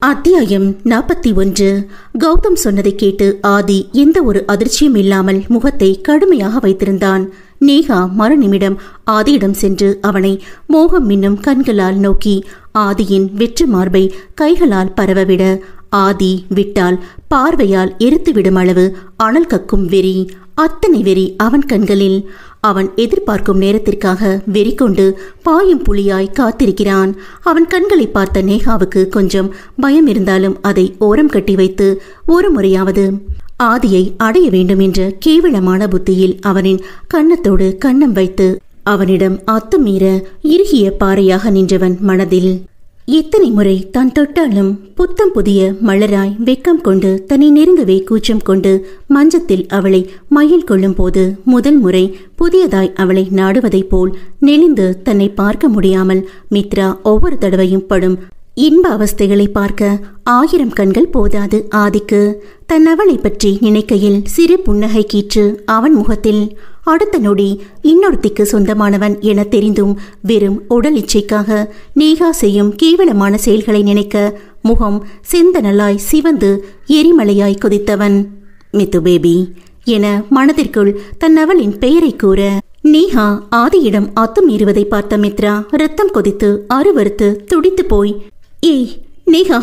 அத்தியாயம் 41. கௌதம் சொன்னதை கேட்டு ஆதி எந்த ஒரு அதிர்ச்சியும் இல்லாமல் முகத்தை கடுமையாக வைத்திருந்தான். நேஹா மறுநிமிடம் ஆதியிடம் சென்று அவனை மோகம் மின்னும் கண்களால் நோக்கி ஆதியின் வெற்று மார்பை கைகளால் பரவவிட ஆதி விட்டால் பார்வையால் எரித்துவிடும் அளவு அனல் கக்கும் வெறி, அத்தனை வெறி அவன் கண்களில். அவன் எதிர்பார்க்கும் நேரத்திற்காக வெறி கொண்டு பாயும் புலியாய் காத்திருக்கிறான். அவன் கண்களை பார்த்த நேஹாவுக்கு கொஞ்சம் பயம் இருந்தாலும் அதை ஓரம் கட்டி வைத்து ஒரு முறையாவது ஆதியை அடைய வேண்டும் என்ற கேவலமான புத்தியில் அவனின் கன்னத்தோடு கன்னம் வைத்து அவனிடம் அத்துமீற இறுகிய பாறையாக நின்றவன் மனதில் எத்தனை முறை தான் தொட்டாலும் புத்தம் புதிய மலராய் வெக்கம் கொண்டு தன்னை நெருங்கவே கூச்சம் கொண்டு மஞ்சத்தில் அவளை மயில் கொள்ளும் போது முதல் முறை புதியதாய் அவளை நாடுவதைப் போல் நெளிந்து தன்னை பார்க்க முடியாமல் மித்ரா ஒவ்வொரு தடவையும் படும் இன்ப அவஸ்தைகளை பார்க்க 1000 கண்கள் போதாது ஆதிக்கு. தன் அவளை பற்றி நினைக்கையில் சிறு புன்னகை கீற்று அவன் முகத்தில். அடுத்த நொடி இன்னொருத்திக்கு சொந்தமானவன் என தெரிந்தும் வெறும் உடல் இச்சைக்காக நேஹா செய்யும் கேவலமான செயல்களை நினைக்க முகம் செந்தனலாய் சிவந்து எரிமலையாய் கொதித்தவன். மித்து பேபி என மனதிற்குள் தன் அவளின் பெயரை கூற நேஹா ஆதியிடம் அத்துமீறுவதை பார்த்த மித்ரா ரத்தம் கொதித்து அருவறுத்து துடித்து போய், ஏய் நேஹா,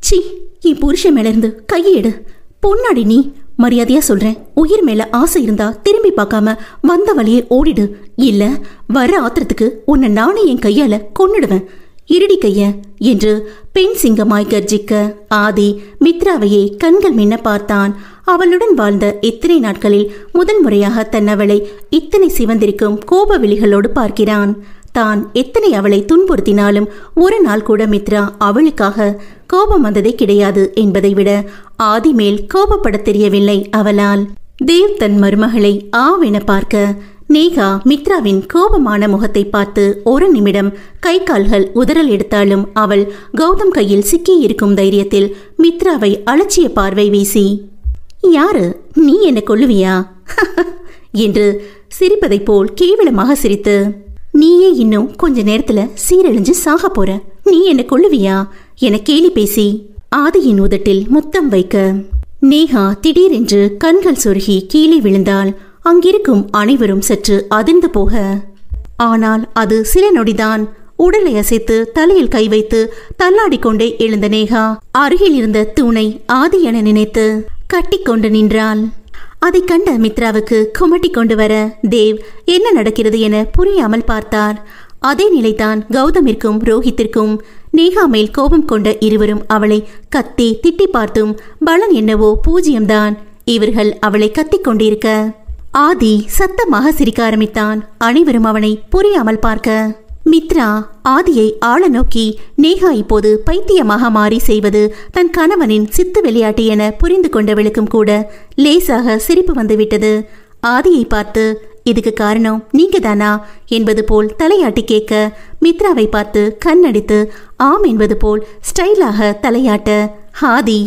சி, என் புருஷன் மேலிருந்து கையெடு, பொன்னாடி நீ, மரியாதையா சொல்றேன், உயிர் மேல ஆசை இருந்தா திரும்பி பார்க்காம வந்த வழியே ஓடிடு, இல்ல வர ஆத்திரத்துக்கு உன்னை நானே என் கையால கொன்னுடுவேன், இருடி கைய என்று பெண் சிங்கமாய் கர்ஜிக்க ஆதி மித்ராவையே கண்கள் மின்ன பார்த்தான். அவளுடன் வாழ்ந்த இத்தனை நாட்களில் முதன் முறையாக தன் அவளை இத்தனை சிவந்திருக்கும் கோப விழிகளோடு பார்க்கிறான். தான் எத்தனை அவளை துன்புறுத்தினாலும் ஒரு நாள் கூட மித்ரா அவளுக்காக கோபம் வந்ததே கிடையாது என்பதை விட ஆதி மேல் கோபப்பட தெரியவில்லை அவளால். தேவ் தன் மருமகளை ஆவென பார்க்க நேஹா மித்ராவின் கோபமான முகத்தை பார்த்து ஒரு நிமிடம் கை கால்கள் உதறல் எடுத்தாலும் அவள் கௌதம் கையில் சிக்கியிருக்கும் தைரியத்தில் மித்ராவை அலட்சிய பார்வை வீசி, யாரு நீ என்ன கொல்லுவியா என்று சிரிப்பதைப் போல் கேவலமாக சிரித்து, நீயே இன்னும் கொஞ்ச நேரத்துல சீரழிஞ்சு சாக போற, நீ என்ன கொல்லுவியா என கேலி பேசி ஆதியின் உதட்டில் முத்தம் வைக்க நேஹா திடீரென்று கண்கள் சொருகி கீழே விழுந்தாள். அங்கிருக்கும் அனைவரும் சற்று அதிர்ந்து போக, ஆனால் அது சில நொடிதான். உடலை அசைத்து தலையில் கை வைத்து தள்ளாடிக்கொண்டே எழுந்த நேஹா அருகில் இருந்த தூணை ஆதி என நினைத்து கட்டிக்கொண்டு நின்றாள். அதை கண்ட மித்ராவுக்கு குமட்டி கொண்டு வர தேவ் என்ன நடக்கிறது என புரியாமல் பார்த்தார். அதே நிலைதான் கௌதமிற்கும் ரோஹித்திற்கும். நேஹா மேல் கோபம் கொண்ட இருவரும் அவளை கத்தி திட்டி பார்த்தும் பலன் என்னவோ பூஜ்யம்தான். இவர்கள் அவளை கத்திக் கொண்டிருக்க ஆதி சத்தமாக சிரிக்க ஆரம்பித்தான். அனைவரும் அவனை புரியாமல் பார்க்க மித்ரா ஆதியை ஆள நோக்கி, நேஹா இப்போது பைத்தியமாக மாறி செய்வது தன் கணவனின் சித்து விளையாட்டு என புரிந்து கொண்டவளுக்கும் கூட லேசாக சிரிப்பு வந்துவிட்டது. ஆதியை பார்த்து, இதுக்கு காரணம் நீங்க தானா என்பது போல் தலையாட்டி கேட்க மித்ராவை பார்த்து கண்ணடித்து ஆம் என்பது போல் ஸ்டைலாக தலையாட்ட ஆதி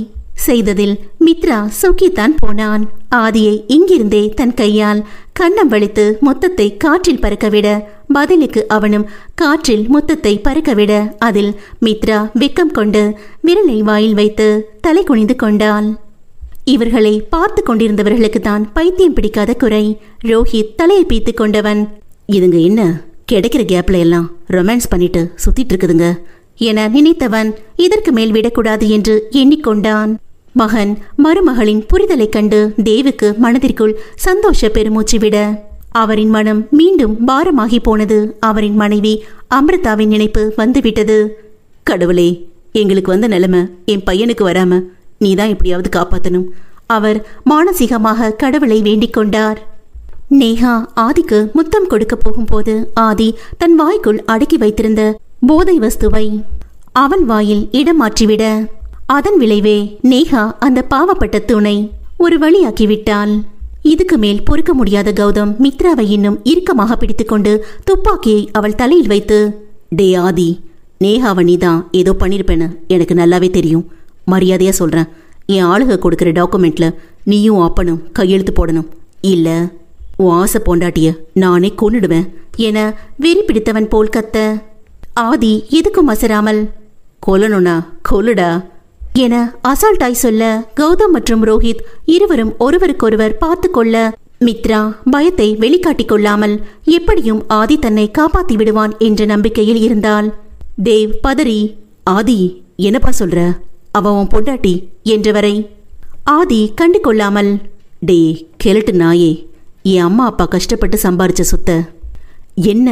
செய்ததில் மித்ரா சொக்கித்தான் போனான். ஆதியை இங்கிருந்தே தன் கையால் கன்னம் வலித்து மொத்தத்தை காற்றில் பறக்கவிட பதிலுக்கு அவனும் காற்றில் மொத்தத்தை பறக்கவிட அதில் மித்ரா வெக்கம் கொண்டு விரலை வாயில் வைத்து தலை குனிந்து கொண்டாள். இவர்களை பார்த்து கொண்டிருந்தவர்களுக்கு தான் பைத்தியம் பிடிக்காத குறை. ரோஹித் தலையை பீத்து கொண்டவன், இதுங்க என்ன கிடைக்கிற கேப்ல எல்லாம் ரொமான்ஸ் பண்ணிட்டு சுத்திட்டு இருக்குதுங்க என நினைத்தவன் இதற்கு மேல் விடக்கூடாது என்று எண்ணிக்கொண்டான். மகன் மருமகளின் புரிதலை கண்டு தேவுக்கு மனதிற்குள் சந்தோஷ பெருமூச்சு விட அவரின் மனம் மீண்டும் பாரமாகி போனது. அவரின் மனைவி அமிர்தாவின் நினைப்பு வந்துவிட்டது. கடவுளே, எங்களுக்கு வந்த நிலைமை என் பையனுக்கு வராம நீதான் எப்படியாவது காப்பாத்தணும். அவர் மானசீகமாக கடவுளை வேண்டிக் கொண்டார். நேஹா ஆதிக்கு முத்தம் கொடுக்க போகும்போது ஆதி தன் வாய்க்குள் அடக்கி வைத்திருந்த போதை வஸ்துவை அவன் வாயில் இடம் மாற்றிவிட அதன் விளைவே நேஹா அந்த பாவப்பட்ட தூணை ஒரு வழியாக்கிவிட்டாள். இதுக்கு மேல் பொறுக்க முடியாத கௌதம் மித்ராவை இன்னும் இறுக்கமாக பிடித்துக்கொண்டு துப்பாக்கியை அவள் தலையில் வைத்து, டே ஆதி, நேஹாவை நீதான் ஏதோ பண்ணிருப்பேன்னு எனக்கு நல்லாவே தெரியும். மரியாதையா சொல்றேன், என் ஆளுக கொடுக்கிற டாக்குமெண்ட்ல நீயும் அப்பனும் கையெழுத்து போடணும், இல்ல உன் ஆசை பொண்டாட்டிய நானே கொன்னுடுவேன் என வெறி பிடித்தவன் போல் கத்த ஆதி எதுக்கும் அசராமல், கொல்லணும்னா கொல்லுடா, என அசால்ட்டாய் சொல்ல கௌதம் மற்றும் ரோஹித் இருவரும் ஒருவருக்கொருவர் பார்த்து கொள்ள மித்ரா பயத்தை வெளிக்காட்டிக் கொள்ளாமல் எப்படியும் ஆதி தன்னை காப்பாத்தி விடுவான் என்ற நம்பிக்கையில் இருந்தாள். தேவ் பதறி, ஆதி என்னப்பா சொல்ற, அவன் உன் பொண்டாட்டி என்றவரை ஆதி கண்டு கொள்ளாமல், டே கிழட்டு நாயே, என் அம்மா அப்பா கஷ்டப்பட்டு சம்பாரிச்ச சொத்தை என்ன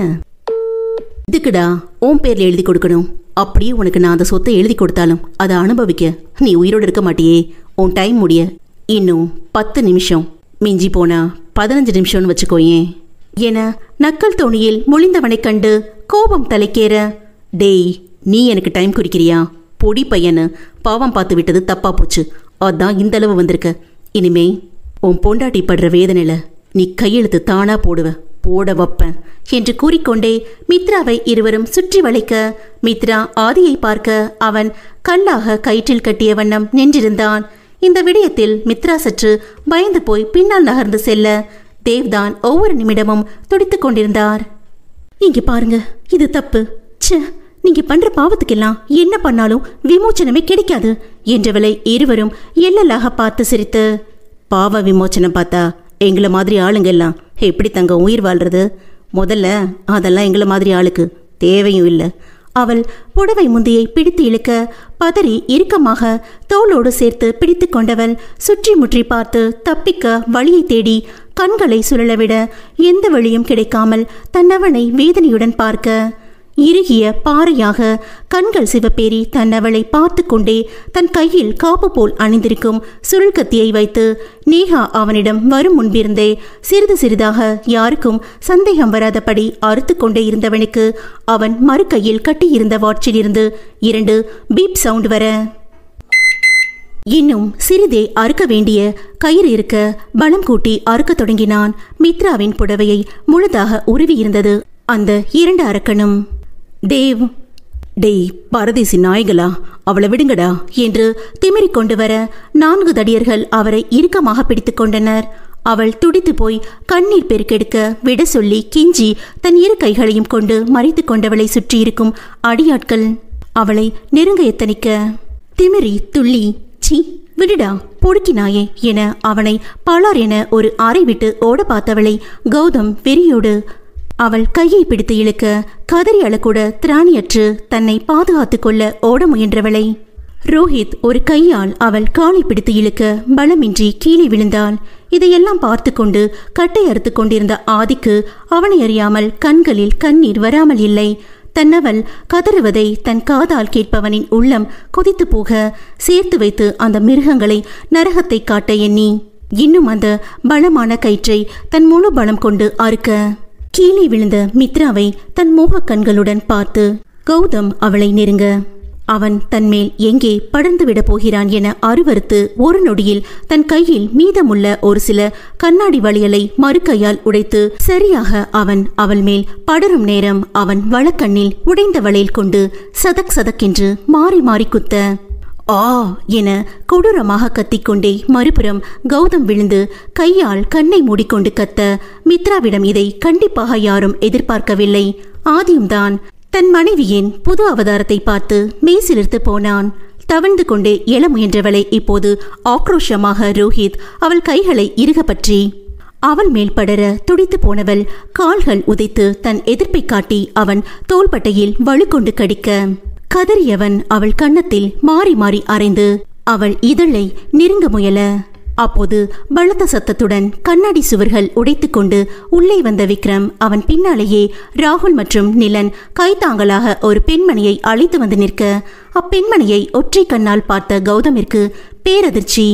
இதுக்குடா உன் பேர்ல எழுதி கொடுக்கணும். அப்படியே உனக்கு நான் அந்த சொத்தை எழுதி கொடுத்தாலும் அதை அனுபவிக்க நீ உயிரோடு இருக்க மாட்டியே. உன் டைம் முடிய இன்னும் 10 நிமிஷம், மிஞ்சி போனா 15 நிமிஷம்னு வச்சுக்கோயேன் என நக்கல் தோணியில் முழிந்தவனை கண்டு கோபம் தலைக்கேற, டேய் நீ எனக்கு டைம் குறிக்கிறியா? பொடி பையனு பாவம் பார்த்து விட்டது தப்பா போச்சு. அதான் இந்த அளவு வந்திருக்க. இனிமே உன் பொண்டாட்டி படுற வேதனையில நீ கையெழுத்து தானா போட வைப்பேன் என்று கூறிக்கொண்டே மித்ராவை இருவரும் சுற்றி வளைக்க, மித்ரா ஆதியை பார்க்க அவன் கல்லாக கயிற்றில் கட்டிய வண்ணம் நின்றிருந்தான். இந்த விடயத்தில் மித்ரா சற்று பயந்து போய் பின்னால் நகர்ந்து செல்ல தேவ்தான் ஒவ்வொரு நிமிடமும் துடித்துக் கொண்டிருந்தார். இங்க பாருங்க, இது தப்பு. ச்சே, நீங்க பண்ற பாவத்துக்கெல்லாம் என்ன பண்ணாலும் விமோச்சனமே கிடைக்காது என்றவளை இருவரும் எல்லலாக பார்த்து சிரித்து, பாவ விமோச்சனம் பார்த்தா எங்களை மாதிரி ஆளுங்க எல்லாம் எப்படி தங்க உயிர் வாழ்றது? முதல்ல அதெல்லாம் எங்களை மாதிரி ஆளுக்கு தேவையும் இல்லை. அவள் புடவை முந்தியை பிடித்து இழுக்க பதறி இறுக்கமாக தோளோடு சேர்த்து பிடித்து கொண்டவள் சுற்றி முற்றி பார்த்து தப்பிக்க வழியை தேடி கண்களை சுழலவிட எந்த வழியும் கிடைக்காமல் தன்னவனை வேதனையுடன் பார்க்க, இறுகிய பாறையாக கண்கள் சிவப்பேறி தன்னவளை பார்த்து கொண்டே தன் கையில் காப்பு போல் அணிந்திருக்கும் சுருள் கத்தியை வைத்து நேஹா அவனிடம் வரும் முன்பிருந்தே சிறிது சிறிதாக யாருக்கும் சந்தேகம் வராதபடி அறுத்து கொண்டே இருந்தவனுக்கு அவன் மறு கையில் கட்டியிருந்த வாட்சிலிருந்து 2 பீப் சவுண்ட் வர, இன்னும் சிறிதே அறுக்க வேண்டிய கயிறு இருக்க பலம் கூட்டி அறுக்க தொடங்கினான். மித்ராவின் புடவையை முழுதாக உருவியிருந்தது அந்த 2 அரக்கனும். தேவ், டேய் பரதேசி நாய்களா, அவளை விடுங்கடா என்று திமிரிக் கொண்டு வர 4 தடியர்கள் அவரை இறுக்கமாக பிடித்து கொண்டனர். அவள் துடித்து போய் கண்ணீர் பெருக்கெடுக்க விட சொல்லி கெஞ்சி தன் 2 கைகளையும் கொண்டு மறைத்து கொண்டவளை சுற்றியிருக்கும் அடியாட்கள் அவளை நெருங்க எத்தனிக்க திமிரி துள்ளி, சி விடுடா பொடுக்கினாயே என அவனை பலார் என ஒரு அறை விட்டு ஓட பார்த்தவளை கௌதம் வெறியோடு அவள் கையை பிடித்து இழுக்க கதறி அழக்கூட திராணியற்று தன்னை பாதுகாத்து கொள்ள ஓட முயன்றவளை ரோஹித் ஒரு கையால் அவள் காலை பிடித்து இழுக்க பலமின்றி கீழே விழுந்தாள். இதையெல்லாம் பார்த்து கொண்டு கட்டை அறுத்து கொண்டிருந்த ஆதிக்கு அவனை அறியாமல் கண்களில் கண்ணீர் வராமல் இல்லை. தன்னவள் கதறுவதை தன் காதால் கேட்பவனின் உள்ளம் கொதித்து போக சேர்த்து வைத்து அந்த மிருகங்களை நரகத்தை காட்ட எண்ணி இன்னும் அந்த பலமான கயிற்றை தன் முழு பலம் கொண்டு அறுக்க கீழே விழுந்த மித்ராவை தன் மோக கண்களுடன் பார்த்து கௌதம் அவளை நெருங்க அவன் தன்மேல் எங்கே படர்ந்து விட போகிறான் என அருவறுத்து ஒரு நொடியில் தன் கையில் மீதமுள்ள ஒரு சில கண்ணாடி வளையலை மறு கையால் உடைத்து சரியாக அவன் அவள் மேல் படரும் நேரம் அவன் வழக்கண்ணில் உடைந்த வளையல் கொண்டு சதக் சதக்கென்று மாறி மாறி குத்த, ஆ என கொடூரமாக கத்திக்கொண்டே மறுபுறம் கௌதம் விழுந்து கையால் கண்ணை மூடிக்கொண்டு கத்த, மித்ராவிடம் இதை கண்டிப்பாக யாரும் எதிர்பார்க்கவில்லை. ஆதியும்தான் தன் மனைவியின் புது அவதாரத்தை பார்த்து மெய்சிலிர்த்து போனான். தவழ்ந்து கொண்டே எழ முயன்றவளை இப்போது ஆக்ரோஷமாக ரோஹித் அவள் கைகளை இறுக பற்றி அவள் மேல் படர துடித்து போனவள் கால்கள் உதைத்து தன் எதிர்ப்பை காட்டி அவன் தோள்பட்டையில் வலுக்கொண்டு கடிக்க கதறியவன் அவள் கன்னத்தில் மாறி மாறி அரைந்து அவள் இதழை நெருங்க முயல, அப்போது பலத்த சத்தத்துடன் கண்ணாடி சுவர்கள் உடைத்துக்கொண்டு உள்ளே வந்த விக்ரம் அவன் பின்னாலேயே ராகுல் மற்றும் நிலன் கைத்தாங்களாக ஒரு பெண்மணியை அழைத்து வந்து நிற்க அப்பெண்மணியை ஒற்றை கண்ணால் பார்த்த கௌதமிற்கு பேரதிர்ச்சி.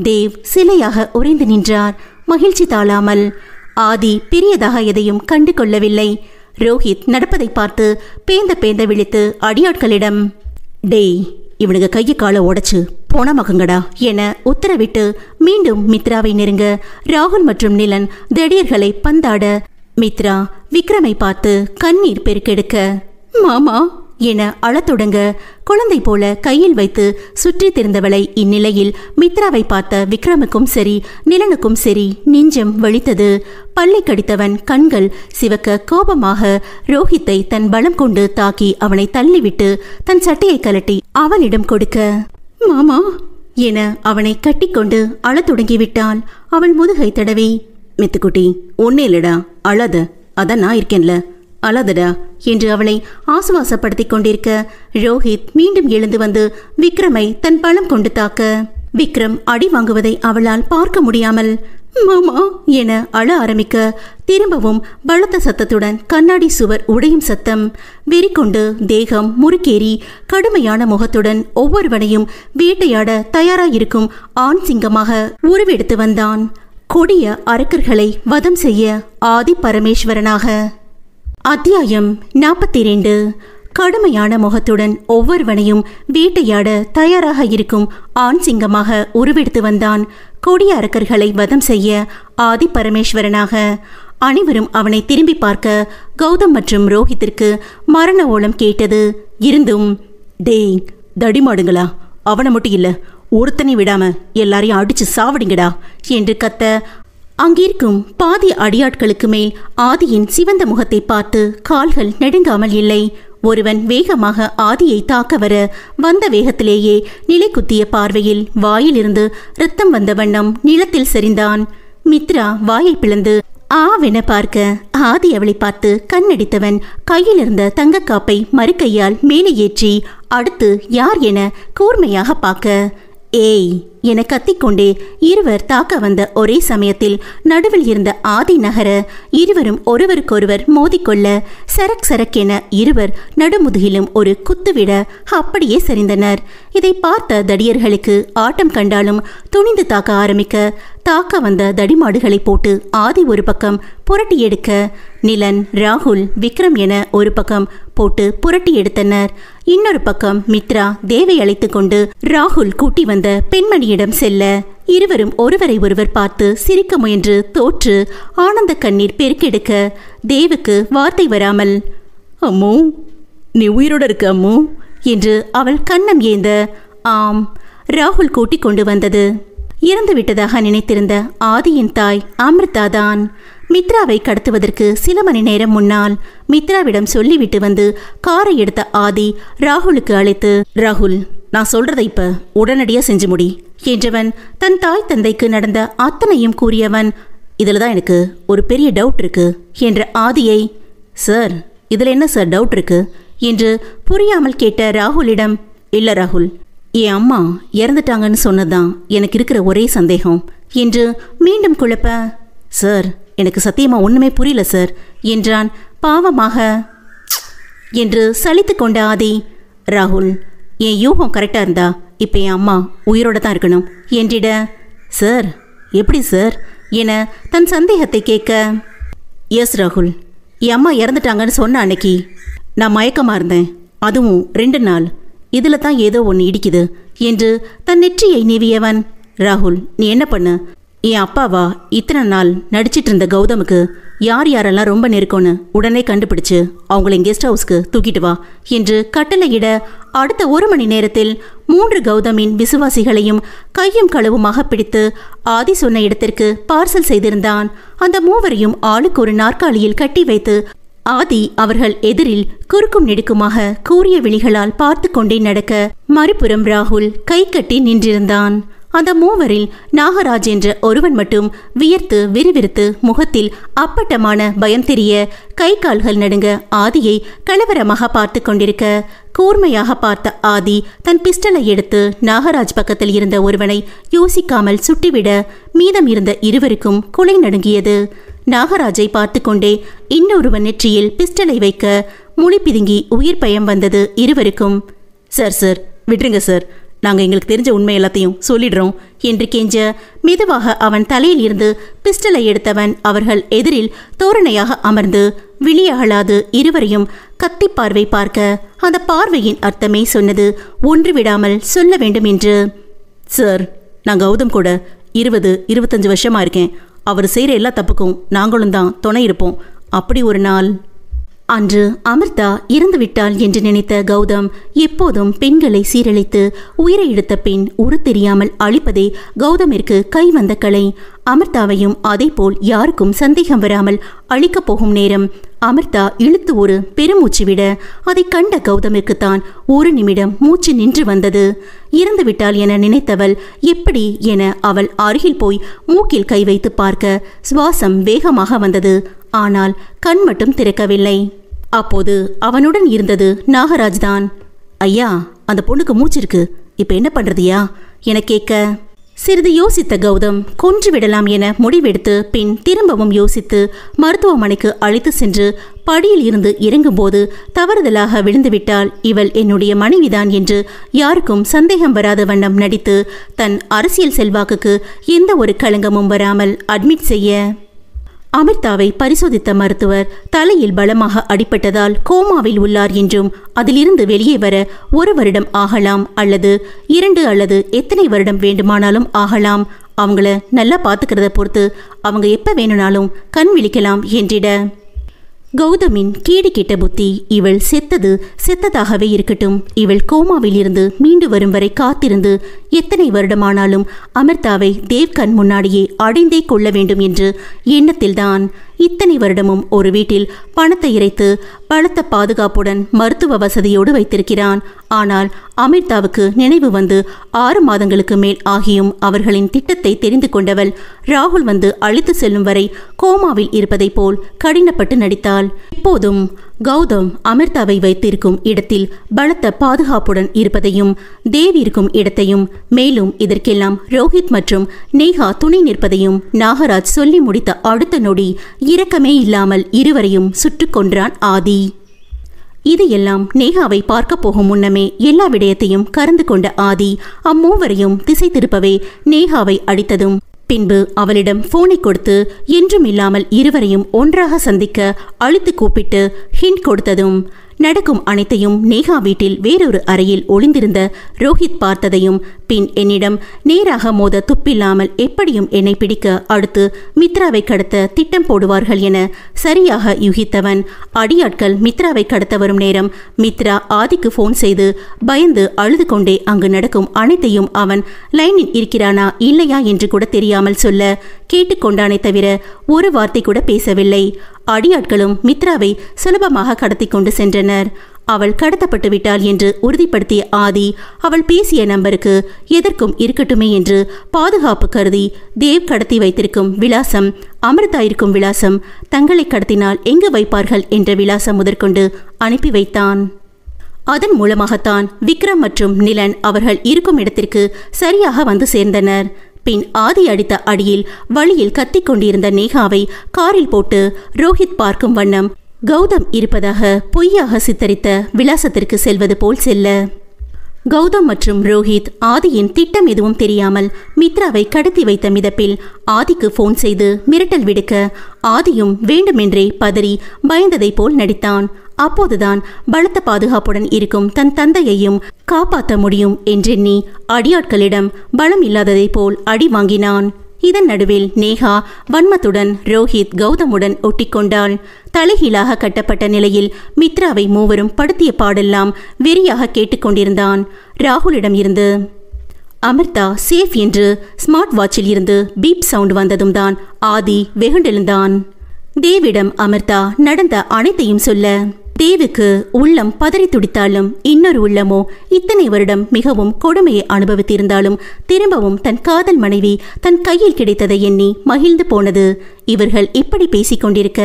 தேவ் சிலையாக உறைந்து நின்றார், மகிழ்ச்சி தாழாமல். ஆதி பெரியதாக எதையும் கண்டு கொள்ளவில்லை. ரோஹித் நடப்பதை பார்த்து பேந்த விழித்து அடியாட்களிடம், டேய் இவனுக்கு கையை காலை உடைச்சு போனமாக்குங்கடா என உத்தரவிட்டு மீண்டும் மித்ராவை நெருங்க ராகுல் மற்றும் நிலன் தடியர்களை பந்தாட மித்ரா விக்ரமை பார்த்து கண்ணீர் பெருக்கெடுக்க, மாமா என அழத்தொடங்க குழந்தை போல கையில் வைத்து சுற்றி திரிந்தவளை இந்நிலையில் மித்ராவை பார்த்த விக்ரமுக்கும் சரி நிலனுக்கும் சரி நெஞ்சம் வலித்தது. பல்லை கடித்தவன் கண்கள் சிவக்க கோபமாக ரோஹித்தை தன் பலம் கொண்டு தாக்கி அவனை தள்ளிவிட்டு தன் சட்டையை கலட்டி அவளிடம் கொடுக்க, மாமா என அவனை கட்டிக்கொண்டு அழத் தொடங்கிவிட்டாள். அவள் முதுகை தடவி, மித்துக்குட்டி ஒன்னே இல்லடா, அழாத, அதான் நான் இருக்கேன்ல, அழாதடா என்று அவளை ஆசுவாசப்படுத்திக் கொண்டிருக்க ரோஹித் மீண்டும் எழுந்து வந்து விக்ரமை தன் பலம் கொண்டு தாக்க, விக்ரம் அடி வாங்குவதை அவளால் பார்க்க முடியாமல் மாமா என அழ ஆரம்பிக்க திரும்பவும் பலத்த சத்தத்துடன் கண்ணாடி சுவர் உடையும் சத்தம். வெறிக்கொண்டு தேகம் முறுக்கேறி கடுமையான முகத்துடன் ஒவ்வொருவனையும் வேட்டையாட தயாராயிருக்கும் ஆண் சிங்கமாக உருவெடுத்து வந்தான். கொடிய அரக்கர்களை வதம் செய்ய ஆதி பரமேஸ்வரனாக. அத்தியாயம் 42. கடுமையான முகத்துடன் ஒவ்வொருவனையும் வேட்டையாட தயாராக இருக்கும் ஆண் சிங்கமாக உருவெடுத்து வந்தான். கொடிய அரக்கர்களை வதம் செய்ய ஆதி பரமேஸ்வரனாக. அனைவரும் அவனை திரும்பி பார்க்க கௌதம் மற்றும் ரோஹித்திற்கு மரண ஓலம் கேட்டது. இருந்தும், டேய் தடிமாடுங்களா, அவனை மட்டும் இல்ல, ஒருத்தனை விடாம எல்லாரையும் அடிச்சு சாவடிங்கடா என்று கத்த, அங்கிருக்கும் பாதி அடியாட்களுக்கு மேல் ஆதியின் சிவந்த முகத்தை பார்த்து கால்கள் நெடுங்காமல் இல்லை. ஒருவன் வேகமாக ஆதியை தாக்க வர வந்த வேகத்திலேயே நிலை குத்திய பார்வையில் வாயிலிருந்து இரத்தம் வந்த வண்ணம் நிலத்தில் சரிந்தான். மித்ரா வாயை பிளந்து ஆவென பார்க்க ஆதி அவளை பார்த்து கண்ணடித்தவன் கையில் இருந்த தங்கக்காப்பை மறுக்கையால் மேலே ஏற்றி அடுத்து யார் என கூர்மையாக பார்க்க, ஏய் என கத்திக்கொண்டே இருவர் தாக்க வந்த ஒரே சமயத்தில் நடுவில் இருந்த ஆதி நகர இருவரும் ஒருவருக்கொருவர் மோதிக்கொள்ள சரக் சரக் என இருவர் நடுமுதுகிலும் ஒரு குத்துவிட அப்படியே சரிந்தனர். இதை பார்த்த தடியர்களுக்கு ஆட்டம் கண்டாலும் துணிந்து தாக்க ஆரம்பிக்க, தாக்க வந்த தடிமாடுகளை போட்டு ஆதி ஒரு பக்கம் புரட்டி எடுக்க, நிலன், ராகுல், விக்ரம் என ஒரு பக்கம் போட்டு புரட்டி எடுத்தனர். இன்னொரு பக்கம் மித்ரா தேவை அழைத்து கொண்டு ராகுல் கூட்டி வந்த பெண்மணியிடம் செல்ல, இருவரும் ஒருவரை ஒருவர் பார்த்து சிரிக்க முயன்று தோற்று ஆனந்த கண்ணீர் பெருக்கெடுக்க, தேவுக்கு வார்த்தை வராமல், அம்மு நீ உயிரோடு இருக்க அம்மு என்று அவள் கண்ணம் ஏந்த, ஆம் ராகுல் கூட்டிக் கொண்டு வந்தது இறந்து விட்டதாக நினைத்திருந்த ஆதியின் தாய் அமிர்தாதான். மித்ராவை கடத்துவதற்கு சில மணி நேரம் முன்னால் மித்ராவிடம் சொல்லிவிட்டு வந்து காரை எடுத்த ஆதி ராகுலுக்கு அழைத்து, ராகுல் நான் சொல்றதை இப்ப உடனடியா செஞ்சு முடி என்றவன் தன் தாய் தந்தைக்கு நடந்த அத்தனையும் கூறியவன், இதுல தான் எனக்கு ஒரு பெரிய டவுட் இருக்கு என்ற ஆதியை, சார் இதுல என்ன சார் டவுட் இருக்கு என்று புரியாமல் கேட்ட ராகுலிடம், இல்ல ராகுல், என் அம்மா இறந்துட்டாங்கன்னு சொன்னதுதான் எனக்கு இருக்கிற ஒரே சந்தேகம் என்று மீண்டும் குழப்ப, சார் எனக்கு சத்தியமா ஒண்ணுமே புரியல சார் என்றான் பாவமாக. என்று சலித்து கொண்ட ஆதி, ராகுல் என் யூகம் கரெக்டா இருந்தா இப்ப என் அம்மா உயிரோட தான் இருக்கணும் என்றிட, சார் எப்படி சார் என தன் சந்தேகத்தை கேட்க, எஸ் ராகுல், என் அம்மா இறந்துட்டாங்கன்னு சொன்ன அன்னைக்கு நான் மயக்கமா இருந்தேன், அதுவும் 2 நாள், இதுல தான் ஏதோ ஒன்று இடிக்குது என்று தன் நெற்றியை நீவியவன், ராகுல் நீ என்ன பண்ண, என் அப்பாவா இத்தனை நாள் நடிச்சிட்டு இருந்த கௌதமுக்கு யார் யாரெல்லாம் ரொம்ப நெருக்கம்னு உடனே கண்டுபிடிச்சு அவங்களை கெஸ்ட் ஹவுஸ்க்கு தூக்கிட்டு வா என்று கட்டளையிட, அடுத்த 1 மணி நேரத்தில் 3 கௌதமின் விசுவாசிகளையும் கையும் களவுமாக பிடித்து ஆதி சொன்ன இடத்திற்கு பார்சல் செய்திருந்தான். அந்த 3வரையும் ஆளுக்கு ஒரு நாற்காலியில் கட்டி வைத்து ஆதி அவர்கள் எதிரில் குறுக்கும் நெடுக்குமாக கூரிய விழிகளால் பார்த்து கொண்டே நடக்க, மறுபுறம் ராகுல் கை கட்டி நின்றிருந்தான். அந்த 3வரில் நாகராஜ் என்ற ஒருவன் மட்டும் வியர்த்து விறுவிறுத்து முகத்தில் அப்பட்டமான பயம் தெரிய கை கால்கள் நடுங்க ஆதியை கலவரமாக பார்த்து கொண்டிருக்க, கூர்மையாக பார்த்த ஆதி தன் பிஸ்டலை எடுத்து நாகராஜ் பக்கத்தில் இருந்த ஒருவனை யோசிக்காமல் சுட்டிவிட, மீதம் இருந்த இருவருக்கும் குலை நடுங்கியது. நாகராஜை பார்த்து கொண்டே இன்னொருவன் நெற்றியில் பிஸ்டலை வைக்க முழி பிதுங்கி உயிர் பயம் வந்தது இருவருக்கும். சார் சார் விட்டுருங்க சார், நாங்கள் எங்களுக்கு தெரிஞ்ச உண்மை எல்லாத்தையும் சொல்லிடுறோம் என்று கெஞ்ச, மெதுவாக அவன் தலையில் இருந்து பிஸ்டலை எடுத்தவன் அவர்கள் எதிரில் தோரணையாக அமர்ந்து விழியகலாது இருவரையும் கத்தி பார்வை பார்க்க, அந்த பார்வையின் அர்த்தமே சொன்னது ஒன்று விடாமல் சொல்ல வேண்டும் என்று. சார் நான் கௌதம் கூட 20-25 வருஷமா இருக்கேன், அவர் செய்கிற எல்லா தப்புக்கும் நாங்களும் தான் துணை இருப்போம். அப்படி ஒரு நாள் அன்று அமிர்தா இறந்துவிட்டாள் என்று நினைத்த கௌதம் எப்போதும் பெண்களை சீரழித்து உயிரை எடுத்த பெண் உரு தெரியாமல் அழிப்பதே கௌதமிற்கு கைவந்த கலை. அமிர்தாவையும் அதேபோல் யாருக்கும் சந்தேகம் வராமல் அழிக்கப் போகும் நேரம் அமிர்தா இழுத்து ஒரு பெருமூச்சு விட அதை கண்ட கௌதமிற்குத்தான் ஒரு நிமிடம் மூச்சு நின்று வந்தது. இறந்துவிட்டாள் என நினைத்தவள் எப்படி என அவள் அருகில் போய் மூக்கில் கை வைத்து பார்க்க சுவாசம் வேகமாக வந்தது. ஆனால் கண் மட்டும் திறக்கவில்லை. அப்போது அவனுடன் இருந்தது நாகராஜ் தான். ஐயா, அந்த பொண்ணுக்கு மூச்சிருக்கு, இப்ப என்ன பண்றதுயா என கேட்க சிறிது யோசித்த கௌதம் கொன்று விடலாம் என முடிவெடுத்து பின் திரும்பவும் யோசித்து மருத்துவமனைக்கு அழைத்து சென்று படியில் இருந்து இறங்கும்போது தவறுதலாக விழுந்துவிட்டால் இவள் என்னுடைய மனைவிதான் என்று யாருக்கும் சந்தேகம் வராத வண்ணம் நடித்து தன் அரசியல் செல்வாக்குக்கு எந்த ஒரு களங்கமும் வராமல் அட்மிட் செய்ய அமிர்தாவை பரிசோதித்த மருத்துவர் தலையில் பலமாக அடிபட்டதால் கோமாவில் உள்ளார் என்றும் அதிலிருந்து வெளியே வர 1 வருடம் ஆகலாம் அல்லது 2 அல்லது எத்தனை வருடம் வேண்டுமானாலும் ஆகலாம். அவங்கள நல்லா பார்த்துக்கிறத பொறுத்து அவங்க எப்ப வேணும்னாலும் கண் விழிக்கலாம் என்றிட கௌதமின் கேடு கெட்ட புத்தி இவள் செத்ததாகவே இருக்கட்டும், இவள் கோமாவில் இருந்து மீண்டு வரும் வரை காத்திருந்து எத்தனை வருடமானாலும் அமிர்தாவை தேவ் கண் முன்னாடியே அடைந்தே கொள்ள வேண்டும் என்று எண்ணத்தில்தான் இத்தனை வருடமும் ஒரு வீட்டில் பணத்தை இறைத்து பலத்த பாதுகாப்புடன் மருத்துவ வசதியோடு வைத்திருக்கிறான். ஆனால் அமிர்தாவுக்கு நினைவு வந்து 6 மாதங்களுக்கு மேல் ஆகியும் அவர்களின் திட்டத்தை தெரிந்து கொண்டவள் ராகுல் வந்து அழைத்து செல்லும் வரை கோமாவில் இருப்பதை போல் கடினப்பட்டு நடித்தாள். இப்போதும் கௌதம் அமிர்தாவை வைத்திருக்கும் இடத்தில் பலத்த பாதுகாப்புடன் இருப்பதையும் தேவ் இருக்கும் இடத்தையும் மேலும் இதற்கெல்லாம் ரோஹித் மற்றும் நேஹா துணை நிற்பதையும் நாகராஜ் சொல்லி முடித்த அடுத்த நொடி இரக்கமே இல்லாமல் இருவரையும் சுட்டுக் கொன்றான் ஆதி. இதையெல்லாம் நேஹாவை பார்க்க போகும் முன்னமே எல்லா விடயத்தையும் கறந்து கொண்ட ஆதி அம்மூவரையும் திசை திருப்பவே நேஹாவை அடித்ததும் பின்பு அவளிடம் போனை கொடுத்து என்றும் இல்லாமல் இருவரையும் ஒன்றாக சந்திக்க அழைத்து கூப்பிட்டு ஹிண்ட் கொடுத்ததும் நடக்கும் அனைத்தையும் நேஹா வீட்டில் வேறொரு அறையில் ஒளிந்திருந்த ரோஹித் பார்த்ததையும் பின் என்னிடம் நேராக மோத துப்பில்லாமல் எப்படியும் என்னை பிடிக்க அடுத்து மித்ராவை கடத்த திட்டம் போடுவார்கள் என சரியாக யூகித்தவன் அடியாட்கள் மித்ராவை கடத்த வரும் நேரம் மித்ரா ஆதிக்கு போன் செய்து பயந்து அழுது கொண்டே அங்கு நடக்கும் அனைத்தையும் அவன் லைனில் இருக்கிறானா இல்லையா என்று கூட தெரியாமல் சொல்ல கேட்டுக்கொண்டானே தவிர ஒரு வார்த்தை கூட பேசவில்லை. அடியாட்களும் மித்ராவை சுலபமாக கடத்தி கொண்டு சென்றனர். அவள் கடத்தப்பட்டு விட்டாள் என்று உறுதிப்படுத்திய ஆதி அவள் பேசிய நம்பருக்கு எதற்கும் இருக்கட்டுமே என்று பாதுகாப்பு கருதி தேவ் கடத்தி வைத்திருக்கும் விலாசம், அமிர்தா இருக்கும் விலாசம், தங்களை கடத்தினால் எங்கு வைப்பார்கள் என்ற விலாசம் முதற்கொண்டு அனுப்பி வைத்தான். அதன் மூலமாகத்தான் விக்ரம் மற்றும் நிலன் அவர்கள் இருக்கும் இடத்திற்கு சரியாக வந்து சேர்ந்தனர். பின் ஆதி அடித்த அடியில் வழியில் கத்திக் கொண்டிருந்த நேஹாவை காரில் போட்டு ரோஹித் பார்க்கும் வண்ணம் கௌதம் இருப்பதாக பொய்யாக சித்தரித்த விலாசத்திற்கு செல்வது போல் செல்ல கௌதம் மற்றும் ரோஹித் ஆதியின் திட்டம் எதுவும் தெரியாமல் மித்ராவை கடத்தி வைத்த மிதப்பில் ஆதிக்கு போன் செய்து மிரட்டல் விடுக்க ஆதியும் வேண்டுமென்றே பதறி பயந்ததை போல் நடித்தான். அப்போதுதான் பலத்த பாதுகாப்புடன் இருக்கும் தன் தந்தையையும் காப்பாற்ற முடியும் என்றெண்ணி அடியாட்களிடம் பலம் இல்லாததை போல் அடி வாங்கினான். இதன் நடுவில் நேஹா வன்மத்துடன் ரோஹித் கௌதமுடன் ஒட்டிக்கொண்டாள். தலைகீழாக கட்டப்பட்ட நிலையில் மித்ராவை மூவரும் படுத்திய பாடெல்லாம் வெறியாக கேட்டுக்கொண்டிருந்தான். ராகுலிடம் இருந்து அமிர்தா சேஃப் என்று ஸ்மார்ட் வாட்சில் இருந்து பீப் சவுண்ட் வந்ததும் தான் ஆதி வெகுண்டெழுந்தான். தேவிடம் அமிர்தா நடந்த அனைத்தையும் சொல்ல தேவுக்கு உள்ளம் பதறி துடித்தாலும் இன்னொரு உள்ளமோ இத்தனை வருடம் மிகவும் கொடுமையை அனுபவித்திருந்தாலும் திரும்பவும் தன் காதல் மனைவி தன் கையில் கிடைத்ததை எண்ணி மகிழ்ந்து போனது. இவர்கள் இப்படி பேசிக்கொண்டிருக்க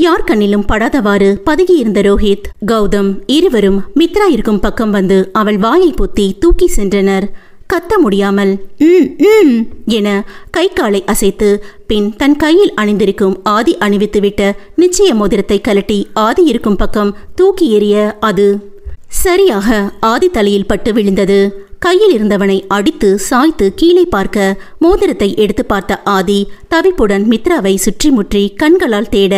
யார் கண்ணிலும் படாதவாறு பதுகியிருந்த ரோஹித் கௌதம் இருவரும் மித்ரா இருக்கும் பக்கம் வந்து அவள் வாயை பொத்தி தூக்கி சென்றனர். கத்த முடியாமல் என கை காலை அசைத்து பின் தன் கையில் அணிந்திருக்கும் ஆதி அணிவித்துவிட்ட நிச்சய மோதிரத்தை கலட்டி ஆதி இருக்கும் பக்கம் தூக்கி எறிய அது சரியாக ஆதி தலையில் பட்டு விழுந்தது. கையில் இருந்தவனை அடித்து சாய்த்து கீழே பார்க்க மோதிரத்தை எடுத்து பார்த்த ஆதி தவிப்புடன் மித்ராவை சுற்றி முற்றி கண்களால் தேட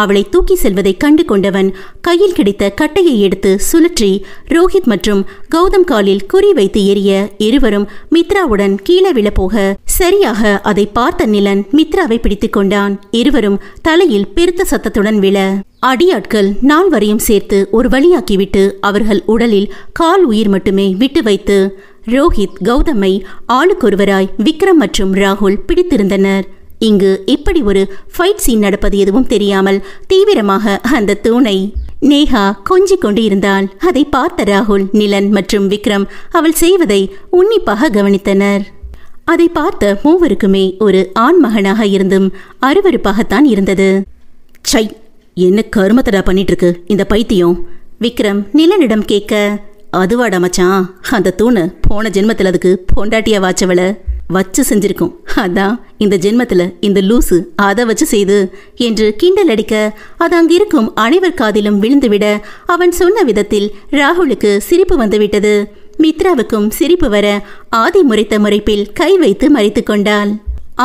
அவளை தூக்கி செல்வதை கண்டு கொண்டவன் கையில் கிடைத்த கட்டையை எடுத்து சுழற்றி ரோஹித் மற்றும் கௌதம் காலில் குறி வைத்து எறிய இருவரும் மித்ராவுடன் கீழே விழப்போக சரியாக அதை பார்த்த நிலன் மித்ராவை பிடித்துக் கொண்டான். இருவரும் தலையில் பெருத்த சத்தத்துடன் விழ அடியாட்கள் நால்வரையும் சேர்த்து ஒரு வழியாக்கிவிட்டு அவர்கள் உடலில் கால் உயிர் மட்டுமே விட்டு வைத்து ரோஹித், கௌதமை ஆளுக்கொருவராய் விக்ரம் மற்றும் ராகுல் பிடித்திருந்தனர். இங்கு இப்படி ஒரு ஃபைட் சீன் நடப்பது எதுவும் தெரியாமல் தீவிரமாக அந்த தூணை நேஹா கொஞ்சிக் கொண்டு இருந்தாள். அதை பார்த்த ராகுல், நிலன் மற்றும் விக்ரம் அவள் செய்வதை உன்னிப்பாக கவனித்தனர். அதை பார்த்த மூவருக்குமே ஒரு ஆண் மகனாக இருந்தும் அருவருப்பாகத்தான் இருந்தது. சை, என்ன கருமத்தடா பண்ணிட்டு இருக்கு இந்த பைத்தியம்? விக்ரம் நிலனிடம் கேட்க, அதுவாடா மச்சான், அந்த தூணு போன ஜென்மத்தில் அதுக்கு பொண்டாட்டியா வாச்சவள வச்சு செஞ்சிருக்கும். அதான் இந்த ஜென்மத்தில் இந்த லூசு அதை வச்சு செய்து என்று கிண்டல் அடிக்க அது அங்கிருக்கும் அனைவர் காதிலும் விழுந்துவிட அவன் சொன்ன விதத்தில் ராகுலுக்கு சிரிப்பு வந்துவிட்டது. மித்ராவுக்கும் சிரிப்பு வர ஆதி முறைத்த முறைப்பில் கை வைத்து மறைத்து கொண்டாள்.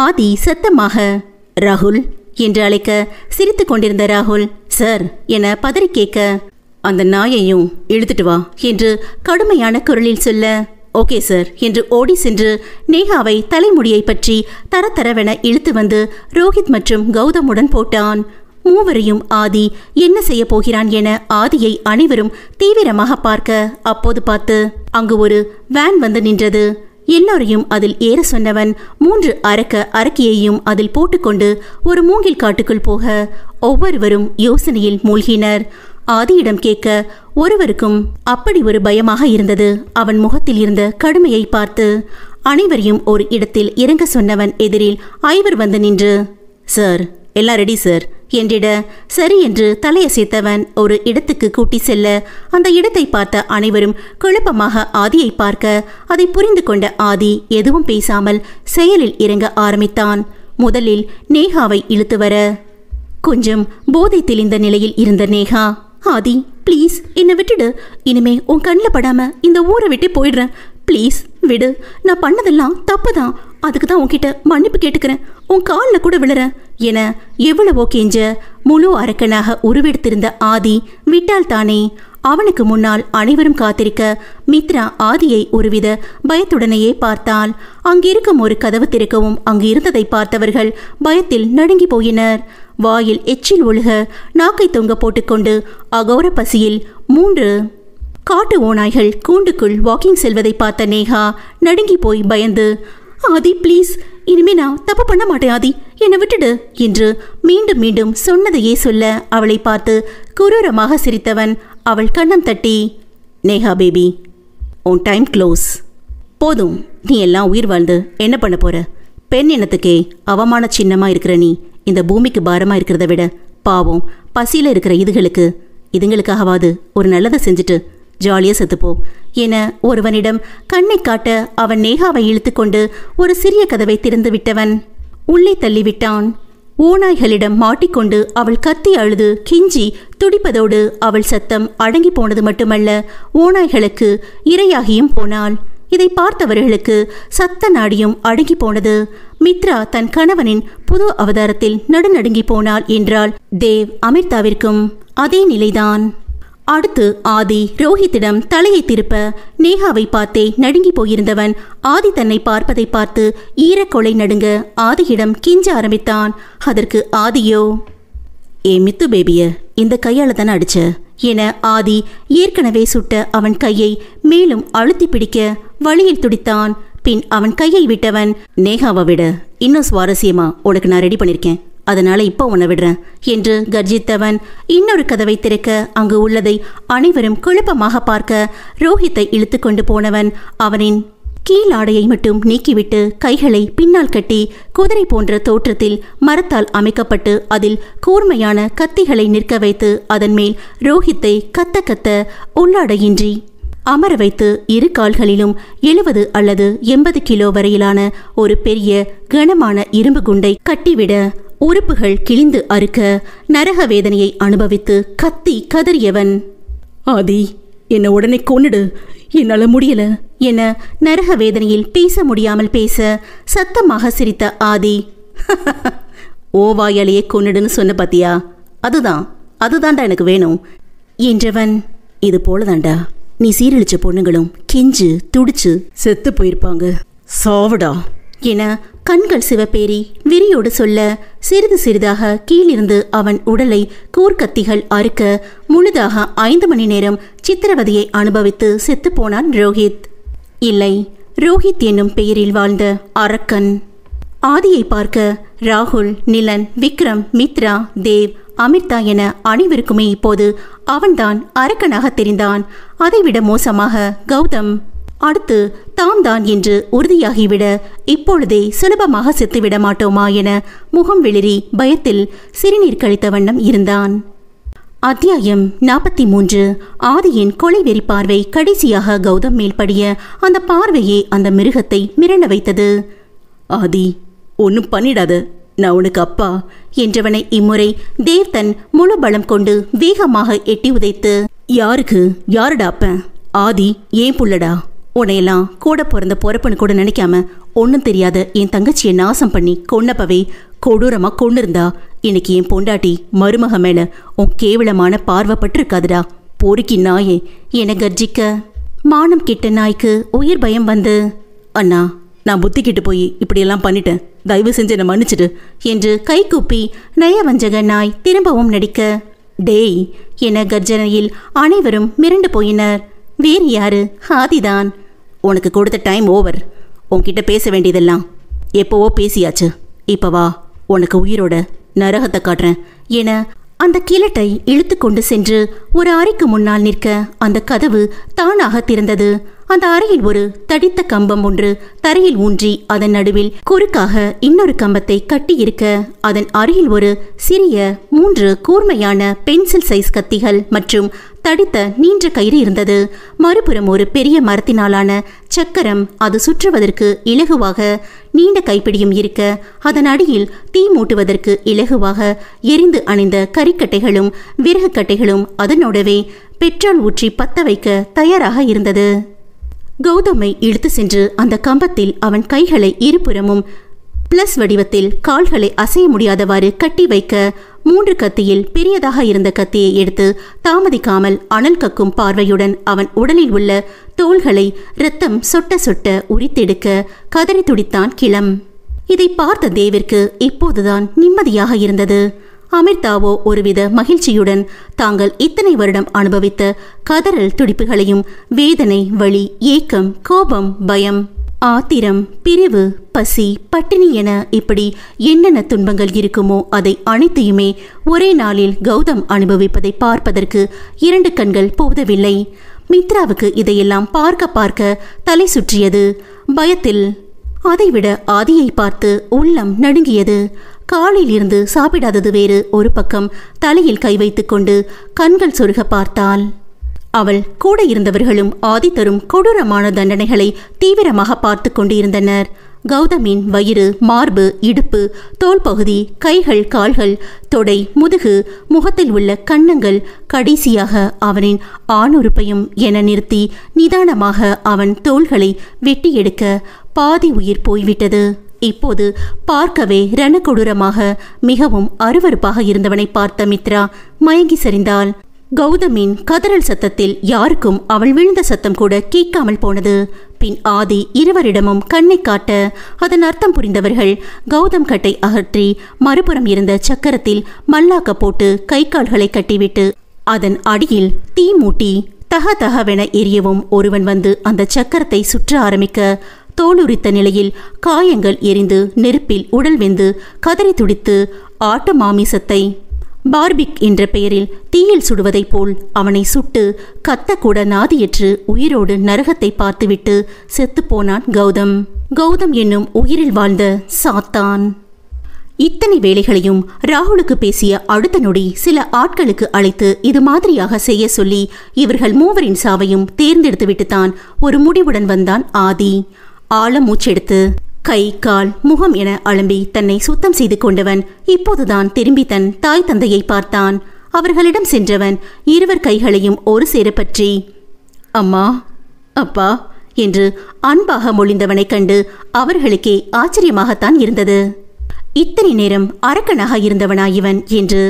ஆதி சத்தமாக ராகுல் என்று அழைக்க சிரித்து கொண்டிருந்த ராகுல் சார் என பதறி கேட்க, அந்த நாயையும் இழுத்துட்டு வா என்று கடுமையான குரலில் சொல்ல, ஓகே சார் என்று ஓடி சென்று நேஹாவை தலைமுடியை பற்றி தரதரவென இழுத்து வந்து ரோஹித் மற்றும் கௌதமுடன் போட்டான். மூவரையும் ஆதி என்ன செய்ய போகிறான் என ஆதியை அனைவரும் தீவிரமாக பார்க்க அப்போது பார்த்து அங்கு ஒரு வேன் வந்து நின்றது. எல்லோரையும் அதில் ஏற சொன்னவன் 3 அரக்கியையும் அதில் போட்டுக்கொண்டு ஒரு மூங்கில் காட்டுக்குள் போக ஒவ்வொருவரும் யோசனையில் மூழ்கினர். ஆதியிடம் கேட்க ஒருவருக்கும் அப்படி ஒரு பயமாக இருந்தது. அவன் முகத்தில் இருந்த கடுமையை பார்த்து அனைவரையும் ஒரு இடத்தில் இறங்க சொன்னவன் எதிரில் ஐவர் வந்து நின்று, சார் எல்லாம் ரெடி சார் என்றிட சரி என்று தலையசைத்தவன் ஒரு இடத்துக்கு கூட்டி செல்ல அந்த இடத்தை பார்த்த அனைவரும் குழப்பமாக ஆதியை பார்க்க அதை புரிந்து கொண்ட ஆதி எதுவும் பேசாமல் செயலில் இறங்க ஆரம்பித்தான். முதலில் நேஹாவை இழுத்து வர கொஞ்சம் போதை தெளிந்த நிலையில் இருந்த நேஹா, ஆதி ப்ளீஸ் என்னை விட்டுடு, இனிமே உன் கண்ணில் படாம இந்த ஊரை விட்டு போயிடுறேன், ப்ளீஸ் விடு, நான் பண்ணதெல்லாம் தப்பு தான், அதுக்கு தான் உன்கிட்ட மன்னிப்பு கேட்டுக்கிறேன், உன் காலில் கூட விழுறேன் என எவ்வளவோ கெஞ்ச முழு அரக்கனாக உருவெடுத்திருந்த ஆதி விட்டால் தானே. அவனுக்கு முன்னால் அனைவரும் காத்திருக்க மித்ரா ஆதியை ஒருவித பயத்துடனேயே பார்த்தாள். அங்கிருக்கும் ஒரு கதவு திறக்கவும் அங்கு இருந்ததை பார்த்தவர்கள் பயத்தில் நடுங்கி போயினர். வாயில் எச்சில் ஒழுக நாக்கை தொங்க போட்டுக்கொண்டு அகோர பசியில் 3 காட்டு ஓநாய்கள் கூண்டுக்குள் வாக்கிங் செல்வதை பார்த்த நேஹா நடுங்கி போய் பயந்து, ஆதி ப்ளீஸ், இனிமே நான் தப்பு பண்ண மாட்டேன் ஆதி, என்னை விட்டுடு என்று மீண்டும் மீண்டும் சொன்னதையே சொல்ல அவளை பார்த்து குரூரமாக சிரித்தவன் அவள் கண்ணம் தட்டி, நேஹா பேபி உன் டைம் க்ளோஸ், போதும், நீ எல்லாம் உயிர் வாழ்ந்து என்ன பண்ண போற? பெண் இனத்துக்கே அவமான சின்னமாக இருக்கிற நீ இந்த பூமிக்கு பாரமாக இருக்கிறத விட பாவம் பசியில் இருக்கிற இதுங்களுக்காகவாது ஒரு நல்லதை செஞ்சுட்டு ஜாலியாக செத்துப்போ என ஒருவனிடம் கண்ணை காட்ட அவன் நேஹாவை இழுத்து கொண்டு ஒரு சிறிய கதவை திறந்து விட்டவன் உள்ளே தள்ளிவிட்டான். ஓநாய்களிடம் மாட்டிக்கொண்டு அவள் கத்தி அழுது கிஞ்சி துடிப்பதோடு அவள் சத்தம் அடங்கி போனது மட்டுமல்ல, ஓநாய்களுக்கு இரையாகியும் போனாள். இதை பார்த்தவர்களுக்கு சத்த நாடியும் அடங்கி போனது. மித்ரா தன் கணவனின் புது அவதாரத்தில் நடுநடுங்கி போனாள் என்றால் தேவ் அமிர்தாவிற்கும் அதே நிலைதான். அடுத்து ஆதி ரோஹித்திடம் தலையை திருப்ப நேஹாவை பார்த்தே நடுங்கி போயிருந்தவன் ஆதி தன்னை பார்ப்பதை பார்த்து ஈரக்கொலை நடுங்க ஆதியிடம் கிஞ்ச ஆரம்பித்தான். அதற்கு ஆதியோ, ஏ மித்து பேபிய இந்த கையால தானே அடிச்ச என ஆதி ஏற்கனவே சுட்ட அவன் கையை மேலும் அழுத்தி பிடிக்க வழியில் துடித்தான். பின் அவன் கையை விட்டவன், நேஹாவை விட இன்னும் சுவாரஸ்யமா உனக்கு நான் ரெடி பண்ணியிருக்கேன், அதனால இப்போ உன்னை விடுறேன் என்று கர்ஜித்தவன் இன்னொரு கதவை திறக்க அங்கு உள்ளதை அனைவரும் குழப்பமாக பார்க்க ரோஹித்தை இழுத்து கொண்டு போனவன் அவனின் கீழாடையை மட்டும் நீக்கிவிட்டு கைகளை பின்னால் கட்டி குதிரை போன்ற தோற்றத்தில் மரத்தால் அமைக்கப்பட்டு அதில் கூர்மையான கத்திகளை நிற்க வைத்து அதன் மேல் ரோஹித்தை கத்த கத்த உள்ளாடையின்றி அமர வைத்து 2 கால்களிலும் 70 அல்லது 80 கிலோ வரையிலான ஒரு பெரிய கனமான இரும்பு குண்டை கட்டிவிட உறுப்புகள் கிழிந்து அறுக்க நரக வேதனையை அனுபவித்து கத்தி கதறியவன், ஆதி என்னை உடனே கொன்னுடு, என்னால முடியல என நரக வேதனையில் பேச முடியாமல் பேச சத்தமாக சிரித்த ஆதி, ஓவாயாலேயே கொன்னுடுன்னு சொன்ன பாத்தியா, அதுதான்டா எனக்கு வேணும் என்றவன், இது போலதாண்டா நீ சீரழிச்ச பொண்ணுங்களும் கெஞ்சு துடிச்சு செத்து போயிருப்பாங்க, சாவடா என கண்கள் சிவப்பேறி விரியோடு சொல்ல, சிறிது சிறிதாக கீழிருந்து அவன் உடலை கூர்க்கத்திகள் அறுக்க முழுதாக 5 மணி நேரம் சித்திரவதையை அனுபவித்து செத்துப்போனான் ரோஹித். இல்லை, ரோஹித் என்னும் பெயரில் வாழ்ந்த அரக்கன். ஆதியை பார்க்க ராகுல், நிலன், விக்ரம், மித்ரா, தேவ், அமிர்தா என அனைவருக்குமே இப்போது அவன்தான் அரக்கனாக தெரிந்தான். அதைவிட மோசமாக கௌதம் அடுத்து தாம் தான் என்று உறுதியாகிவிட இப்பொழுதே சுலபமாக செத்துவிட மாட்டோமா என முகம் வெளிரி பயத்தில் சிறுநீர் கழித்த வண்ணம் இருந்தான். அத்தியாயம் 43. ஆதியின் கொலை வெறி பார்வை கடைசியாக கௌதம் மேல் படிய அந்த பார்வையே அந்த மிருகத்தை மிரள வைத்தது. ஆதி, ஒன்னும் பண்ணிடாத, நான் உனக்கு அப்பா என்றவனை இம்முறை தேவ் தன் முழு பலம் கொண்டு வேகமாக எட்டி உதைத்து, யாருடா அப்பன்? ஆதி ஏன் புள்ளடா? உன்னையெல்லாம் கூட பிறந்த பொறப்பன்னு கூட நினைக்காம ஒன்னும் தெரியாத என் தங்கச்சியை நாசம் பண்ணி கொன்னப்பவே கொடூரமா கொண்டிருந்தா இன்னைக்கு என் பொண்டாட்டி மருமக மேல உன் கேவலமான பார்வைப்பட்டு இருக்காதுடா பொறுக்கி நாயே என கர்ஜிக்க, மானம் கிட்ட நாய்க்கு உயிர் பயம் வந்து, அண்ணா, நான் புத்திக்கிட்டு போய் இப்படியெல்லாம் பண்ணிட்டேன், தயவு செஞ்சு என்னை மன்னிச்சிடு என்று கை கூப்பி நயவஞ்சக நாய் திரும்பவும் நடிக்க, டேய் என கர்ஜனையில் அனைவரும் மிரண்டு போயினர். வேறு யாரு? ஆதிதான். உனக்கு கொடுத்த டைம் ஓவர். உன்கிட்ட பேச வேண்டியதெல்லாம் எப்போவோ பேசியாச்சு. இப்ப வா, உனக்கு உயிரோட நரகத்தை காட்டுறேன் என அந்த கிழட்டை இழுத்து கொண்டு சென்று ஒரு அறைக்கு முன்னால் நிற்க அந்த கதவு தானாக திறந்தது. அந்த அறையில் ஒரு தடித்த கம்பம் ஒன்று தரையில் ஊன்றி அதன் நடுவில் குறுக்காக இன்னொரு கம்பத்தை கட்டி இருக்க, அதன் அருகில் ஒரு சிறிய 3 கூர்மையான பென்சில் சைஸ் கத்திகள் மற்றும் தடித்த நீண்ட கயிறு இருந்தது. மறுபுறம் ஒரு பெரிய மரத்தினாலான சக்கரம், அது சுற்றுவதற்கு இலகுவாக நீண்ட கைப்பிடியும் இருக்க, அதன் அடியில் தீ மூட்டுவதற்கு இலகுவாக எரிந்து அணிந்த கறிக்கட்டைகளும் விறகு கட்டைகளும் அதனோடவே பெட்ரோல் ஊற்றி பத்த வைக்க தயாராக இருந்தது. கௌதமை இழுத்து சென்று அந்த கம்பத்தில் அவன் கைகளை இருபுறமும் பிளஸ் வடிவத்தில் கால்களை அசைய முடியாதவாறு கட்டி வைக்க, 3 கத்தியில் பெரியதாக இருந்த கத்தியை எடுத்து தாமதிக்காமல் அனல் கக்கும் பார்வையுடன் அவன் உடலில் உள்ள தோள்களை இரத்தம் சொட்ட சொட்ட உரித்தெடுக்க கதறி துடித்தான் கிளம். இதை பார்த்த தேவிற்கு இப்போதுதான் நிம்மதியாக இருந்தது. அமிர்தாவோ ஒருவித மகிழ்ச்சியுடன் தாங்கள் இத்தனை வருடம் அனுபவித்த கதறல் துடிப்புகளையும் வேதனை, வலி, ஏக்கம், கோபம், பயம், ஆத்திரம், பிரிவு, பசி, பட்டினி என இப்படி என்னென்ன துன்பங்கள் இருக்குமோ அதை அனைத்தையுமே ஒரே நாளில் கௌதம் அனுபவிப்பதை பார்ப்பதற்கு 2 கண்கள் போதவில்லை. மித்ராவுக்கு இதையெல்லாம் பார்க்க பார்க்க தலை சுற்றியது. பயத்தில் அதைவிட ஆதியை பார்த்து உள்ளம் நடுங்கியது. காலில் இருந்து சாப்பிடாதது வேறு ஒரு பக்கம் தலையில் கை வைத்துக் கொண்டு கண்கள் சொருக பார்த்தாள். அவள் கூட இருந்தவர்களும் ஆதி தரும் கொடூரமான தண்டனைகளை தீவிரமாக பார்த்து கொண்டிருந்தனர். கௌதமின் வயிறு, மார்பு, இடுப்பு, தோல் பகுதி, கைகள், கால்கள், தொடை, முதுகு, முகத்தில் உள்ள கன்னங்கள், கடைசியாக அவனின் ஆணுறுப்பையும் என நிறுத்தி நிதானமாக அவன் தோள்களை வெட்டி எடுக்க பாதி உயிர் போய்விட்டது. இப்போது பார்க்கவே ரணக்கொடூரமாக மிகவும் அருவருப்பாக இருந்தவனை பார்த்த மித்ரா மயங்கி சரிந்தாள். கௌதமின் கதறல் சத்தத்தில் யாருக்கும் அவள் விழுந்த சத்தம் கூட கேட்காமல் போனது. பின் ஆதி இருவரிடமும் கண்ணை காட்ட அதன் அர்த்தம் புரிந்தவர்கள் கௌதம் கட்டை அகற்றி மறுபுறம் இருந்த சக்கரத்தில் மல்லாக்க போட்டு கை கால்களை கட்டிவிட்டு அதன் அடியில் தீ மூட்டி தக தகவென எரியவும் ஒருவன் வந்து அந்த சக்கரத்தை சுற்ற ஆரம்பிக்க, தோலுரித்த நிலையில் காயங்கள் எரிந்து நெருப்பில் உடல் வெந்து கதறி துடித்து ஆட்டு மாமிசத்தை பார்பிக் என்ற பெயரில் தீயில் சுடுவதைப் போல் அவனை சுட்டு கத்தக்கூட நாதியற்று உயிரோடு நரகத்தை பார்த்துவிட்டு செத்துப்போனான் கௌதம். கௌதம் என்னும் உயிரில் வாழ்ந்த சாத்தான். இத்தனை வேலைகளையும் ராகுலுக்கு பேசிய அடுத்த நொடி சில ஆட்களுக்கு அழைத்து இது மாதிரியாக செய்ய சொல்லி இவர்கள் மூவரின் சாவையும் தேர்ந்தெடுத்துவிட்டுத்தான் ஒரு முடிவுடன் வந்தான் ஆதி. ஆழ மூச்செடுத்து கை, கால், முகம் என அலம்பி தன்னை சுத்தம் செய்து கொண்டவன் இப்போதுதான் திரும்பி தன் தாய் தந்தையை பார்த்தான். அவர்களிடம் சென்றவன் இருவர் கைகளையும் ஒரு சேர பற்றி, அம்மா, அப்பா என்று அன்பாக மொழிந்தவனை கண்டு அவர்களுக்கே ஆச்சரியமாகத்தான் இருந்தது. இத்தனை நேரம் அரக்கனாக இருந்தவனா இவன் என்று.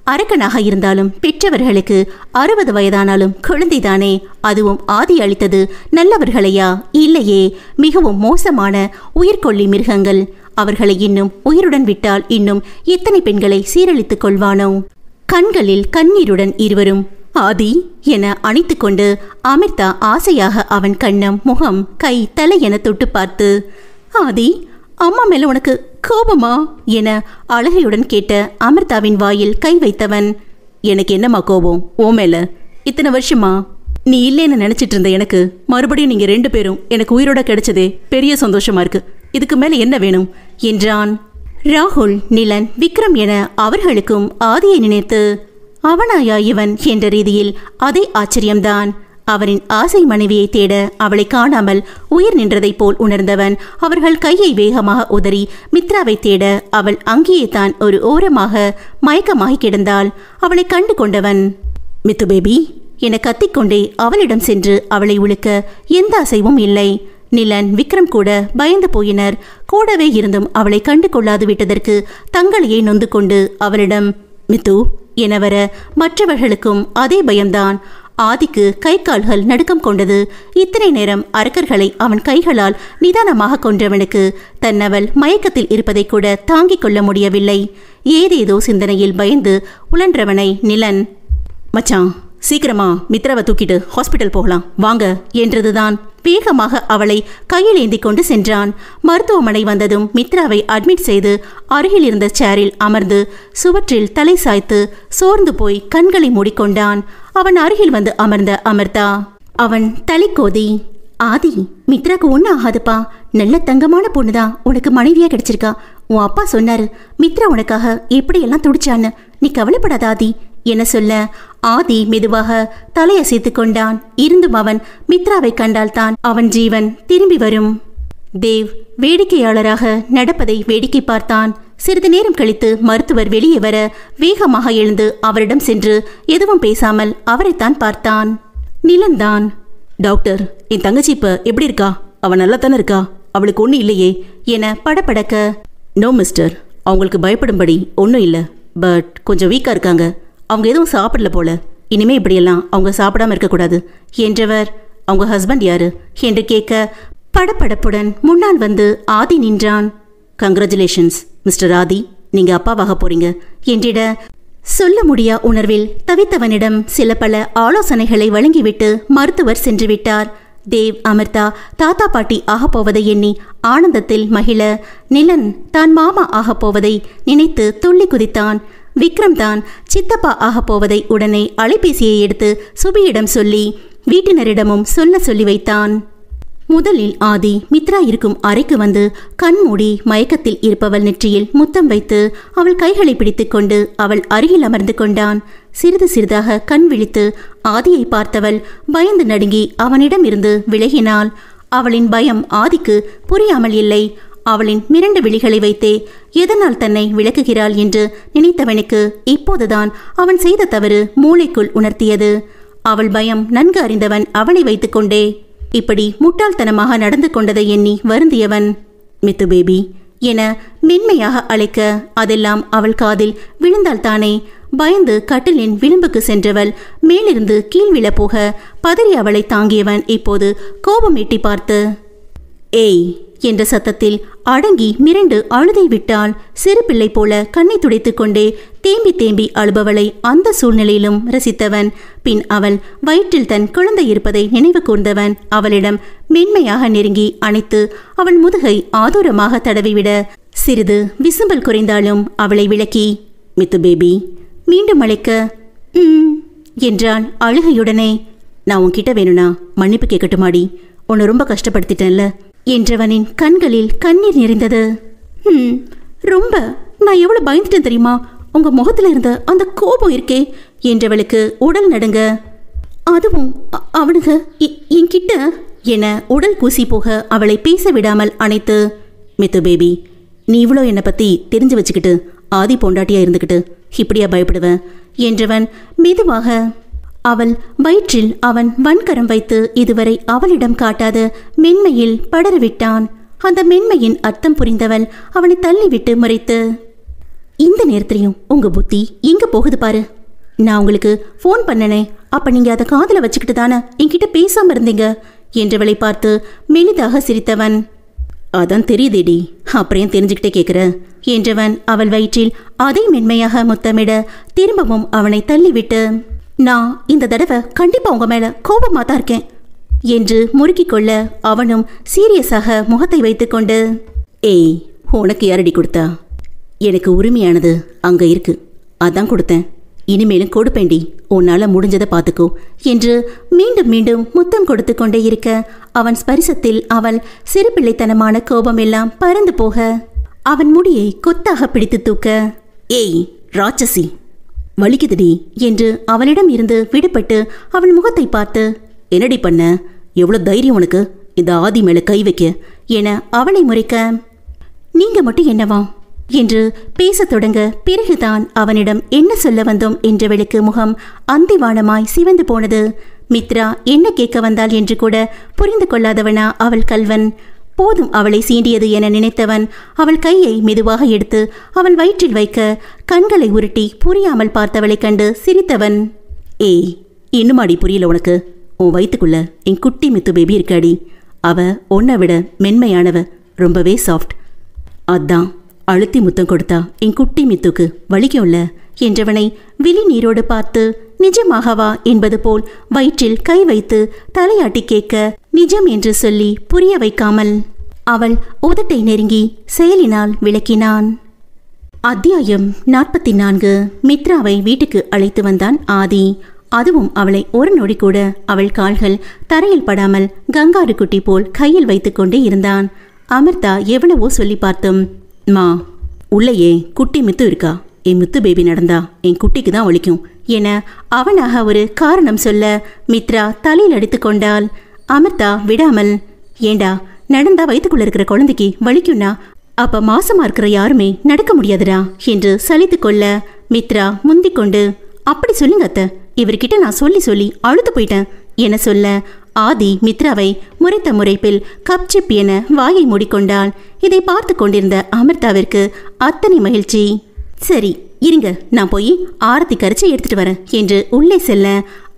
அரக்கனாக இருந்தாலும் பெற்றவர்களுக்கு 60 வயதானாலும் குழந்தைதானே. அதுவும் ஆதி அளித்தது நல்லவர்களையா? இல்லையே, மிகவும் மோசமான உயிர்கொல்லி மிருகங்கள். அவர்களை இன்னும் உயிருடன் விட்டால் இன்னும் எத்தனை பெண்களை சீரழித்துக் கொள்வானோ? கண்களில் கண்ணீருடன் இருவரும் ஆதி என அணைத்துக் கொண்டு அமிர்தா ஆசையாக அவன் கண்ணம், முகம், கை, தலை என தொட்டு பார்த்து, ஆதி, அம்மா மேல உனக்கு கோபமா என அழுகையுடன் கேட்ட அமிர்தாவின் வாயில் கை வைத்தவன், எனக்கு என்னம்மா கோபம் ஓ மேல? இத்தனை வருஷமா நீ இல்லைன்னு நினைச்சிட்டு இருந்த எனக்கு மறுபடியும் நீங்க 2 பேரும் எனக்கு உயிரோட கிடைச்சதே பெரிய சந்தோஷமா இருக்கு. இதுக்கு மேல என்ன வேணும் என்றான். ராகுல், நிலன், விக்ரம் என அவர்களுக்கும் ஆதியை நினைத்து அவனாயா இவன் என்ற ரீதியில் அதே ஆச்சரியம்தான். அவரின் ஆசை மனைவியை தேட அவளை காணாமல் உயிர் நின்றதைப் போல் உணர்ந்தவன் அவர்கள் கையை வேகமாக உதறி மித்ராவை தேட அவள் அங்கேயே தான் ஒரு ஓரமாக மயக்கமாகி கிடந்தாள். அவளை கண்டு கொண்டவன், மித்து பேபி என கத்திக்கொண்டே அவளிடம் சென்று அவளை உழுக்க எந்த அசைவும் இல்லை. நிலன், விக்ரம் கூட பயந்து போயினர். கூடவே இருந்தும் அவளை கண்டு கொள்ளாது விட்டதற்கு தங்களையே நொந்து கொண்டு அவளிடம் மித்து என வர மற்றவர்களுக்கும் அதே பயம்தான். ஆதிக்கு கை கால்கள் நடுக்கம் கொண்டது. இத்தனை நேரம் அரக்கர்களை அவன் கைகளால் நிதானமாக கொன்றவனுக்கு தன்னவள் மயக்கத்தில் இருப்பதை கூட தாங்கிக் கொள்ள முடியவில்லை. ஏதேதோ சிந்தனையில் பயந்து உழன்றவனை நிலன், மச்சான் சீக்கிரமா மித்ராவை தூக்கிட்டு ஹாஸ்பிட்டல் போகலாம் வாங்க என்றதுதான். வேகமாக அவளை கையில் ஏந்தி கொண்டு சென்றான். மருத்துவமனை வந்ததும் மித்ராவை அட்மிட் செய்து அருகில் இருந்த சேரில் அமர்ந்து சுவற்றில் தலை சாய்த்து சோர்ந்து போய் கண்களை மூடிக்கொண்டான். அவன் அருகில் வந்து அமர்ந்த அமிர்தா அவன் தலை கோதி, ஆதி, மித்ராக்கு ஒன்றும் ஆகாதுப்பா, நல்ல தங்கமான பொண்ணுதான் உனக்கு மனைவியா கிடைச்சிருக்கா. உன் அப்பா சொன்னாரு மித்ரா உனக்காக எப்படியெல்லாம் துடிச்சான்னு. நீ கவலைப்படாத ஆதி என சொல்ல ஆதி மெதுவாக தலையசைத்து கொண்டான். இருந்தும் அவன் மித்ராவை கண்டால்தான் அவன் ஜீவன் திரும்பி வரும். தேவ் வேடிக்கையாளராக நடப்பதை வேடிக்கை பார்த்தான். சிறிது நேரம் கழித்து மருத்துவர் வெளியே வர வேகமாக எழுந்து அவரிடம் சென்று எதுவும் பேசாமல் அவரைத்தான் பார்த்தான். நிலன்தான், டாக்டர், என் தங்கச்சி இப்ப எப்படி இருக்கா? அவன் நல்லா தானே இருக்கா? அவளுக்கு ஒன்றும் இல்லையே என படபடக்க, நோ மிஸ்டர், அவங்களுக்கு பயப்படும்படி ஒன்றும் இல்லை, பட் கொஞ்சம் வீக்காக இருக்காங்க. அவங்க எதுவும் சாப்பிடல போல. இனிமே இப்படியெல்லாம் அவங்க சாப்பிடாம இருக்கக்கூடாது என்றவர், அவங்க ஹஸ்பண்ட் யாரு என்று கேட்க படபடப்புடன் முன்னால் வந்து ஆதி நின்றான். கங்க்ராச்சுலேஷன்ஸ் மிஸ்டர் ஆதி, நீங்க அப்பாவாக போறீங்க என்றிட சொல்ல முடியா உணர்வில் தவித்தவனிடம் சில பல ஆலோசனைகளை வழங்கிவிட்டு மருத்துவர் சென்று விட்டார். தேவ், அமிர்தா தாத்தா பாட்டி ஆகப்போவதை எண்ணி ஆனந்தத்தில் மகிழ நிலன் தான் மாமா ஆகப்போவதை நினைத்து துள்ளி குதித்தான். விக்ரம் தான் சித்தப்பா ஆகப்போவதை உடனே அலைபேசியை எடுத்து சுபியிடம் சொல்லி வீட்டினரிடமும் சொல்லி வைத்தான். முதலில் ஆதி மித்ரா இருக்கும் அறைக்கு வந்து கண்மூடி மயக்கத்தில் இருப்பவள் நெற்றியில் முத்தம் வைத்து அவள் கைகளை பிடித்து கொண்டு அவள் அருகில் அமர்ந்து கொண்டான். சிறிது சிறிதாக கண் விழித்து ஆதியை பார்த்தவள் பயந்து நடுங்கி அவனிடம் இருந்து விலகினாள். அவளின் பயம் ஆதிக்கு புரியாமல் இல்லை. அவளின் மிரண்டு விழிகளை வைத்தே எதனால் தன்னை விளக்குகிறாள் என்று நினைத்தவனுக்கு இப்போதுதான் அவன் செய்த தவறு மூளைக்குள் உணர்த்தியது. அவள் பயம் நன்கு அறிந்தவன் அவளை வைத்துக்கொண்டே இப்படி முட்டாள்தனமாக நடந்து கொண்டதை எண்ணி வருந்தியவன், மித்து பேபி என மென்மையாக அழைக்க அதெல்லாம் அவள் காதில் விழுந்தால்தானே. பயந்து கட்டிலின் விளிம்புக்கு சென்றவள் மேலிருந்து கீழ் விழப்போக பதறி அவளை தாங்கியவன் இப்போது கோபம் எட்டி பார்த்து, ஏய் என்ற சத்தத்தில் அடங்கி மிரண்டு அழுதை விட்டாள். சிறு பிள்ளை போல கண்ணை துடைத்து கொண்டே தேம்பி தேம்பி அழுபவளை அந்த சூழ்நிலையிலும் ரசித்தவன். பின் அவள் வயிற்றில் தன் குழந்தை இருப்பதை நினைவு கூர்ந்தவன் அவளிடம் மென்மையாக நெருங்கி அணைத்து அவள் முதுகை ஆதூரமாக தடவிவிட சிறிது விசும்பல் குறைந்தாலும் அவளை விளக்கி, மித்து பேபி மீண்டும் அழைக்க என்றான் அழுகையுடனே. நான் உன்கிட்ட வேணும்னா மன்னிப்பு கேட்கட்டுமாடி, உன்னை ரொம்ப கஷ்டப்படுத்திட்டேன்ல என்றவனின் கண்களில் கண்ணீர் நிறைந்தது. ரொம்ப, நான் எவ்வளவு பயந்துட்டேன் தெரியுமா? உங்க முகத்துல இருந்த அந்த கோபம் இருக்கே என்றவளுக்கு உடல் நடுங்க. அதுவும் அவனுங்க என்கிட்ட என உடல் கூசி போக அவளை பேச விடாமல் அணைத்து, மித்து பேபி நீ இவ்வளோ என்னை பத்தி தெரிஞ்சு வச்சுக்கிட்டு ஆதி பொண்டாட்டியா இருந்துக்கிட்டு இப்படியா பயப்படுவ என்றவன் மெதுவாக அவள் வயிற்றில் அவன் வன்கரம் வைத்து இதுவரை அவளிடம் காட்டாத மென்மையில் படரவிட்டான். அந்த மென்மையின் அர்த்தம் புரிந்தவள் அவனை தள்ளிவிட்டு முறைத்து, இந்த நேரத்திலையும் உங்க புத்தி எங்க போகுது பாரு. நான் உங்களுக்கு ஃபோன் பண்ணனே, அப்ப நீங்க அதை காதுல வச்சுக்கிட்டு தானே என்கிட்ட பேசாம இருந்தீங்க என்றவளை பார்த்து மெலிதாக சிரித்தவன். அதான் தெரியுதேடி, அப்புறம் தெரிஞ்சுக்கிட்டே கேட்குற என்றவன் அவள் வயிற்றில் அதை மென்மையாக முத்தமிட திரும்பவும் அவனை தள்ளிவிட்டு, நான் இந்த தடவை கண்டிப்பா உங்க மேல கோபமா தான் இருக்கேன் என்று முறுக்கிக் கொள்ள அவனும் சீரியஸாக முகத்தை வைத்துக்கொண்டு, ஏய், உனக்கு யாரடி கொடுத்தா? எனக்கு உரிமையானது அங்க இருக்கு, அதான் கொடுத்தேன். இனிமேலும் கொடுப்பேண்டி, உன்னால முடிஞ்சதை பார்த்துக்கோ என்று மீண்டும் மீண்டும் முத்தம் கொடுத்து கொண்டே இருக்க அவன் ஸ்பரிசத்தில் அவள் சிறுபிள்ளைத்தனமான கோபம் எல்லாம் பறந்து போக அவன் முடியை கொத்தாக பிடித்து தூக்க, ஏய் ராட்சசி, வலிக்குதுடி என்று அவளிடம் இருந்து விடுபட்டு அவள் முகத்தை பார்த்து, என்னடி பண்ண? எவ்வளவு தைரியம் உனக்கு இந்த ஆதி மேல கை வைக்க என அவளை முறைக்க, நீங்க மட்டும் என்னவா என்று பேசத் தொடங்க பிறகுதான் அவனிடம் என்ன சொல்ல வந்தோம் என்றவளுக்கு முகம் அந்திவானமாய் சிவந்து போனது. மித்ரா என்ன கேட்க வந்தாள் என்று கூட புரிந்து கொள்ளாதவனா அவள் கல்வன். போதும் அவளை சீண்டியது என நினைத்தவன் அவள் கையை மெதுவாக எடுத்து அவள் வயிற்றில் வைக்க கண்களை உருட்டி புரியாமல் பார்த்தவளை கண்டு சிரித்தவன். ஏய், இன்னுமாடி புரியல உனக்கு? உன் வயிற்றுக்குள்ள என் குட்டி மித்து பேபி இருக்காடி. அவ உன்னை விட மென்மையானவ, ரொம்பவே சாஃப்ட். அதான் அழுத்தி முத்தம் கொடுத்தா என் குட்டி மித்துக்கு வலிக்கும்ல என்றவனை விழி நீரோடு பார்த்து, நிஜமாகவா என்பது போல் வயிற்றில் கை வைத்து தலையாட்டி கேட்க நிஜம் என்று சொல்லி புரிய வைக்காமல் அவள் உதட்டை நெருங்கி செயலினால் விளக்கினான். அத்தியாயம் 44. மித்ராவை வீட்டுக்கு அழைத்து வந்தான் ஆதி. அதுவும் அவளை ஒரு நொடி கூட அவள் கால்கள் தரையில் படாமல் கங்காரு குட்டி போல் கையில் வைத்து கொண்டே இருந்தான். அமிர்தா எவ்வளவோ சொல்லி பார்த்தும், மா உள்ளேயே குட்டி மித்து இருக்கா, என் மித்து பேபி நடந்தா என் குட்டிக்கு தான் வலிக்கும் என அவனாக ஒரு காரணம் சொல்ல மித்ரா தலையில் அடித்து கொண்டாள். அமிர்தா விடாமல், ஏண்டா நடந்தா வயிற்றுக்குள்ள இருக்கிற குழந்தைக்கு வலிக்கும்னா அப்ப மாசமா இருக்கிற யாருமே நடக்க முடியாதுடா என்று சலித்து கொள்ள மித்ரா முந்திக்கொண்டு, அப்படி சொல்லுங்க அத்தை, இவர்கிட்ட நான் சொல்லி சொல்லி அழுத்து போயிட்டேன் என சொல்ல ஆதி மித்ராவை முறைத்த முறைப்பில் கப்சிப் என வாயை மூடிக்கொண்டாள். இதை பார்த்து கொண்டிருந்த அமிர்தாவிற்கு அத்தனை மகிழ்ச்சி. சரி இருங்க, நான் போய் ஆரத்தி கரைச்சி எடுத்துட்டு வரேன் என்று உள்ளே செல்ல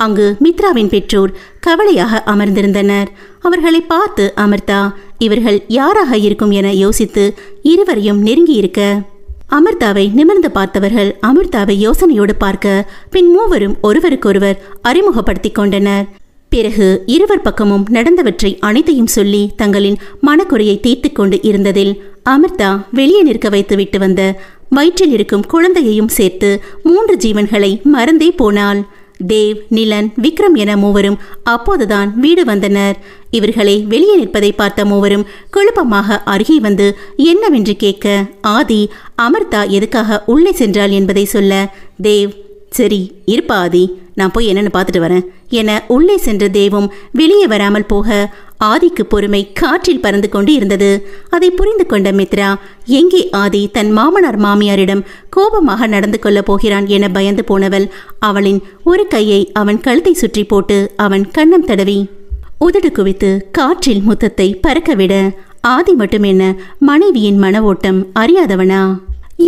அங்கு மித்ராவின் பெற்றோர் கவலையாக அமர்ந்திருந்தனர். அவர்களை பார்த்து அமிர்தா இவர்கள் யாராக இருக்கும் என யோசித்து இருவரையும் நெருங்கி இருக்க அமிர்தாவை நிமிர்ந்து பார்த்தவர்கள் அமிர்தாவை யோசனையோடு பார்க்க பின் மூவரும் ஒருவருக்கொருவர் அறிமுகப்படுத்திக் கொண்டனர். பிறகு இருவர் பக்கமும் நடந்தவற்றை அனைத்தையும் சொல்லி தங்களின் மனக்குறையை தீர்த்து கொண்டு இருந்ததில் அமிர்தா வெளியே நிற்க வைத்து விட்டு வந்த வயிற்றில் இருக்கும் குழந்தையையும் சேர்த்து 3 ஜீவன்களை மறந்தே போனாள். தேவ், நிலன், விக்ரம் என மூவரும் அப்போதுதான் வீடு வந்தனர். இவர்களை வெளியே நிற்பதை பார்த்த மூவரும் குழப்பமாக அருகே வந்து என்னவென்று கேட்க ஆதி அமிர்தா எதுக்காக உள்ளே சென்றாள் என்பதை சொல்ல, தேவ், சரி இருப்பா ஆதி, நான் போய் என்னன்னு பார்த்துட்டு வரேன் என உள்ளே சென்ற தேவும் வெளியே வராமல் போக ஆதிக்கு பொறுமை காற்றில் பறந்து கொண்டு இருந்தது. அதை புரிந்து கொண்ட மித்ரா எங்கே ஆதி தன் மாமனார் மாமியாரிடம் கோபமாக நடந்து கொள்ள போகிறான் என பயந்து போனவள் அவளின் ஒரு கையை அவன் கழுத்தை சுற்றி போட்டு அவன் கன்னம் தடவி உதடு குவித்து காற்றில் முத்தத்தை பறக்கவிட ஆதி மட்டும் என்ன மனைவியின் மன ஓட்டம் அறியாதவனா?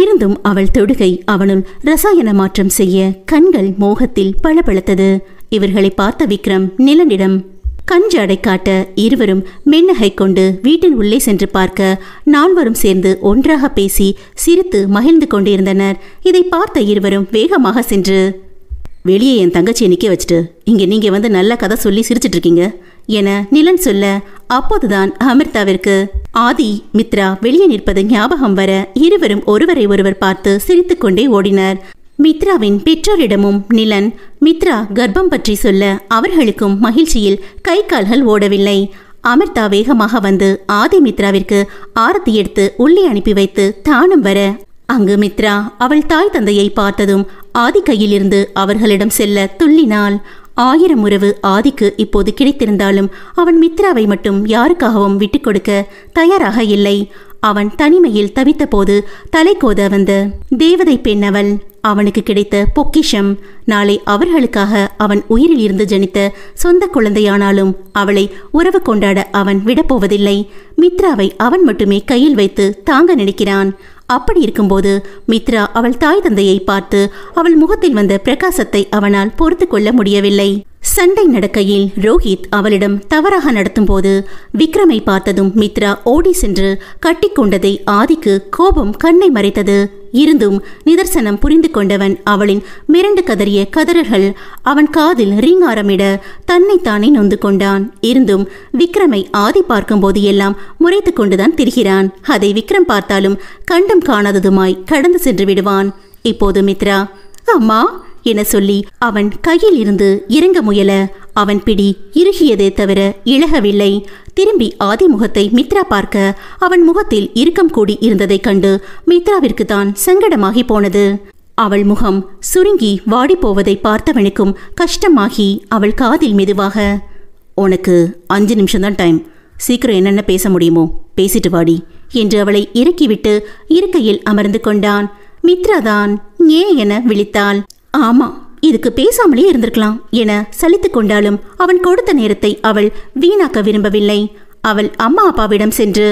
இருந்தும் அவள் தொடுகை அவனுள் ரசாயன மாற்றம் செய்ய கண்கள் மோகத்தில் பளபளத்தது. இவர்களை பார்த்த விக்ரம் நிலனிடம் கஞ்சாடை காட்ட இருவரும் மென்னகை கொண்டு வீட்டின் உள்ளே சென்று பார்க்க நால்வரும் சேர்ந்து ஒன்றாக பேசி சிரித்து மகிழ்ந்து கொண்டிருந்தனர். இதை பார்த்த இருவரும் வேகமாக சென்று, வெளியே என் தங்கச்சியை நிற்க வச்சுட்டு இங்கே நீங்க வந்து நல்ல கதை சொல்லி சிரிச்சிட்டு இருக்கீங்க என நிலன் சொல்ல அப்போதுதான் அமிர்தாவிற்கு ஆதி மித்ரா வெளியே நிற்பது ஞாபகம் வர இருவரும் ஒருவரை ஒருவர் பார்த்து சிரித்து கொண்டே ஓடினர். மித்ராவின் பெற்றோரிடமும் நிலன் மித்ரா கர்ப்பம் பற்றி சொல்ல அவர்களுக்கும் மகிழ்ச்சியில் கை கால்கள் ஓடவில்லை. அமிர்தா வேகமாக வந்து ஆதி மித்ராவிற்கு ஆரத்தி எடுத்து உள்ளே அனுப்பி வைத்து தானும் வர அங்கு மித்ரா அவள் தாய் தந்தையை பார்த்ததும் ஆதி கையிலிருந்து அவர்களிடம் செல்ல துள்ளினாள். 1000 உறவு ஆதிக்கு இப்போது கிடைத்திருந்தாலும் அவன் மித்ராவை மட்டும் யாருக்காகவும் விட்டு கொடுக்க தயாராக இல்லை. அவன் தனிமையில் தவித்த போது தலை கோத வந்த தேவதை பெண் அவள். அவனுக்கு கிடைத்த பொக்கிஷம். நாளை அவர்களுக்காக அவன் உயிரில் இருந்து ஜனித்த சொந்த குழந்தையானாலும் அவளை உறவு கொண்டாட அவன் விடப்போவதில்லை. மித்ராவை அவன் மட்டுமே கையில் வைத்து தாங்க நினைக்கிறான். அப்படி இருக்கும்போது மித்ரா அவள் தாய் தந்தையை பார்த்து அவள் முகத்தில் வந்த பிரகாசத்தை அவனால் பொறுத்து கொள்ள முடியவில்லை. சண்டை நடக்கையில் ரோஹித் அவளிடம் தவறாக நடத்தும் போது விக்ரமை பார்த்ததும் மித்ரா ஓடி சென்று கட்டிக்கொண்டதை ஆதிக்கு கோபம் கண்ணை மறைத்தது. இருந்தும் நிதர்சனம் புரிந்து கொண்டவன் அவளின் மிரண்டு கதறிய கதறல்கள் அவன் காதில் ரீங்காரமிட தன்னைத்தானே நொந்து கொண்டான். இருந்தும் விக்ரமை ஆதி பார்க்கும்போது எல்லாம் முறைத்து கொண்டுதான் திரிகிறான். அதை விக்ரம் பார்த்தாலும் கண்டம் காணாததுமாய் கடந்து சென்று விடுவான். இப்போது மித்ரா அம்மா என சொல்லி அவன் கையில் இருந்து இறங்க முயல அவன் பிடி இறுகியதே தவிர இழகவில்லை. திரும்பி ஆதி முகத்தை மித்ரா பார்க்க அவன் முகத்தில் இறுக்கம் கூடி இருந்ததைக் கண்டு மித்ராவிற்கு தான் சங்கடமாகி போனது. அவள் முகம் சுருங்கி வாடி போவதை பார்த்தவனுக்கும் கஷ்டமாகி அவள் காதில் மெதுவாக, உனக்கு 5 நிமிஷம்தான் டைம், சீக்கிரம் என்னென்ன பேச முடியுமோ பேசிட்டு வாடி என்று அவளை இறக்கிவிட்டு இருக்கையில் அமர்ந்து கொண்டான். மித்ராதான் ஏ என விழித்தாள். ஆமா, இதுக்கு பேசாமலே இருந்திருக்கலாம் என சலித்து கொண்டாலும் அவன் கொடுத்த நேரத்தை அவள் வீணாக்க விரும்பவில்லை. அவள் அம்மா அப்பாவிடம் சென்று,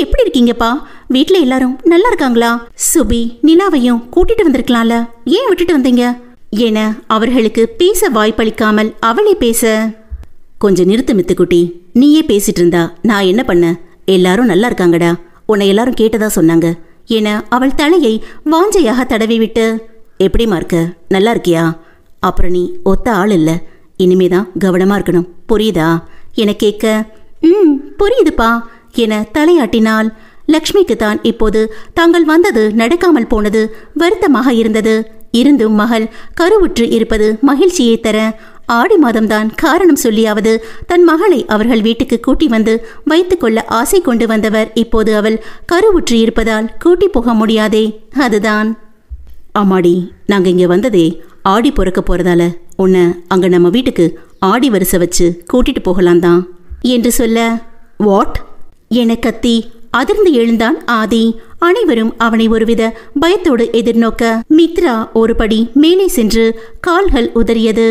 எப்படி இருக்கீங்கப்பா, வீட்டுல எல்லாரும் நல்லா இருக்காங்களா, சுபி நிலாவையும் கூட்டிட்டு வந்திருக்கலாம்ல, ஏன் விட்டுட்டு வந்தீங்க என அவர்களுக்கு பேச வாய்ப்பளிக்காமல் அவளே பேச, கொஞ்சம் நிறுத்து மித்துக்குட்டி, நீயே பேசிட்டு இருந்தா நான் என்ன பண்ண, எல்லாரும் நல்லா இருக்காங்கடா, உன்னை எல்லாரும் கேட்டதா சொன்னாங்க என அவள் தலையை வாஞ்சையாக தடவி விட்டு, எப்படிமா இருக்க, நல்லா இருக்கியா, அப்புறம் நீ ஒத்த ஆள் இல்லை, இனிமேதான் கவனமா இருக்கணும், புரியுதா என கேட்க, புரியுதுப்பா என தலையாட்டினாள். லக்ஷ்மிக்கு தான் இப்போது தாங்கள் வந்தது நடக்காமல் போனது வருத்தமாக இருந்தது. இருந்தும் மகள் கருவுற்று இருப்பது மகிழ்ச்சியை தர ஆடி மாதம்தான் காரணம் சொல்லியாவது தன் மகளை அவர்கள் வீட்டுக்கு கூட்டி வந்து வைத்துக்கொள்ள ஆசை கொண்டு வந்தவர் இப்போது அவள் கருவுற்று இருப்பதால் கூட்டி போக முடியாதே. அதுதான், ஆமாடி, நாங்க இங்க வந்ததே ஆடி பிறக்க போறதால உன்னை அங்க நம்ம வீட்டுக்கு ஆடி வரிசை வச்சு கூட்டிட்டு போகலாம் தான் என்று சொல்ல, வாட் என கத்தி அதிர்ந்து எழுந்தான் ஆதி. அனைவரும் அவனை ஒருவித பயத்தோடு எதிர்நோக்க மித்ரா ஒரு படி மேலே சென்று கால்கள் உதறியது.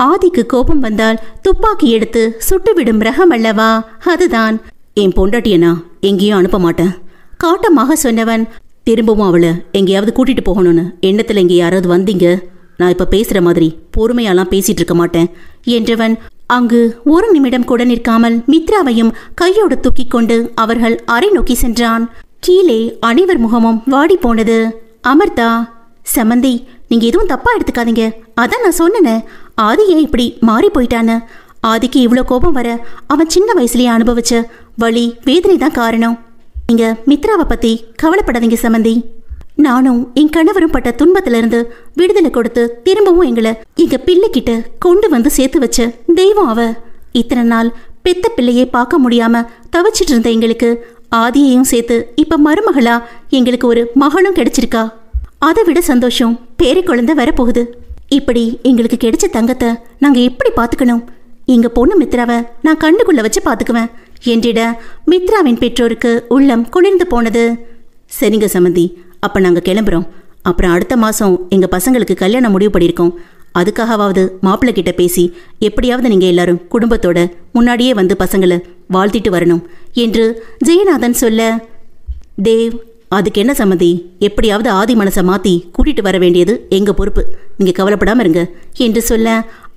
ஆதிக்கு கோபம் வந்தால் துப்பாக்கி எடுத்து சுட்டுவிடும் ரகம் அல்லவா, அதுதான். என் பொண்டாட்டியனா எங்கேயும் அனுப்ப மாட்டேன் காட்டமாக சொன்னவன் திரும்பவும் அவளை எங்கேயாவது கூட்டிட்டு போகணும்னு எண்ணத்துல எங்கே யாராவது வந்தீங்க, நான் இப்ப பேசுற மாதிரி பொறுமையாலாம் பேசிட்டு இருக்க மாட்டேன் என்றவன் அங்கு ஒரு நிமிடம் கூட நிற்காமல் மித்ராவையும் கையோடு தூக்கி கொண்டு அவர்கள் அறை நோக்கி சென்றான். கீழே அனைவர் முகமும் வாடி போனது. அமர்தா, சமந்தி, நீங்க எதுவும் தப்பா எடுத்துக்காதீங்க, அதான் நான் சொன்னேன், ஆதி ஏன் இப்படி மாறி போயிட்டான்னு. ஆதிக்கு இவ்வளோ கோபம் வர அவன் சின்ன வயசுலயே அனுபவிச்ச வலி வேதனை தான் காரணம். நீங்க மித்ராவை பத்தி கவலைப்படாதீங்க சமந்தி, நானும் என் கணவரும் பட்ட துன்பத்திலிருந்து விடுதலை கொடுத்து திரும்பவும் எங்களை எங்க பிள்ளைகிட்ட கொண்டு வந்து சேர்த்து வச்ச தெய்வம் அவ. இத்தனை நாள் பெத்த பிள்ளையை பார்க்க முடியாம தவிச்சிட்டு இருந்த எங்களுக்கு ஆதியையும் சேர்த்து இப்ப மருமகளா எங்களுக்கு ஒரு மகளும் கிடைச்சிருக்கா. அதை விட சந்தோஷம் பேரை குழந்தை வரப்போகுது. இப்படி எங்களுக்கு கிடைச்ச தங்கத்தை நாங்க எப்படி பாத்துக்கணும், எங்க பொண்ணு மித்ராவை நான் கண்டுக்குள்ள வச்சு பாத்துக்குவேன் என்றிட மித்ராவின் பெற்றோருக்கு உள்ளம் குளிர்ந்து போனது. சரிங்க சமந்தி, அப்ப நாங்க கிளம்புறோம். அப்புறம் அடுத்த மாசம் எங்க பசங்களுக்கு கல்யாணம் முடிவு பண்ணியிருக்கோம். அதுக்காகவாவது மாப்பிள்ளை கிட்ட பேசி எப்படியாவது நீங்க எல்லாரும் குடும்பத்தோட முன்னாடியே வந்து பசங்களை வாழ்த்திட்டு வரணும் என்று ஜெயநாதன் சொல்ல, தேவ், அதுக்கு என்ன சம்மதி, எப்படியாவது ஆதி மனசை மாத்தி கூட்டிட்டு வர வேண்டியது எங்க பொறுப்பு, நீங்க கவலைப்படாம இருங்க என்று சொல்ல,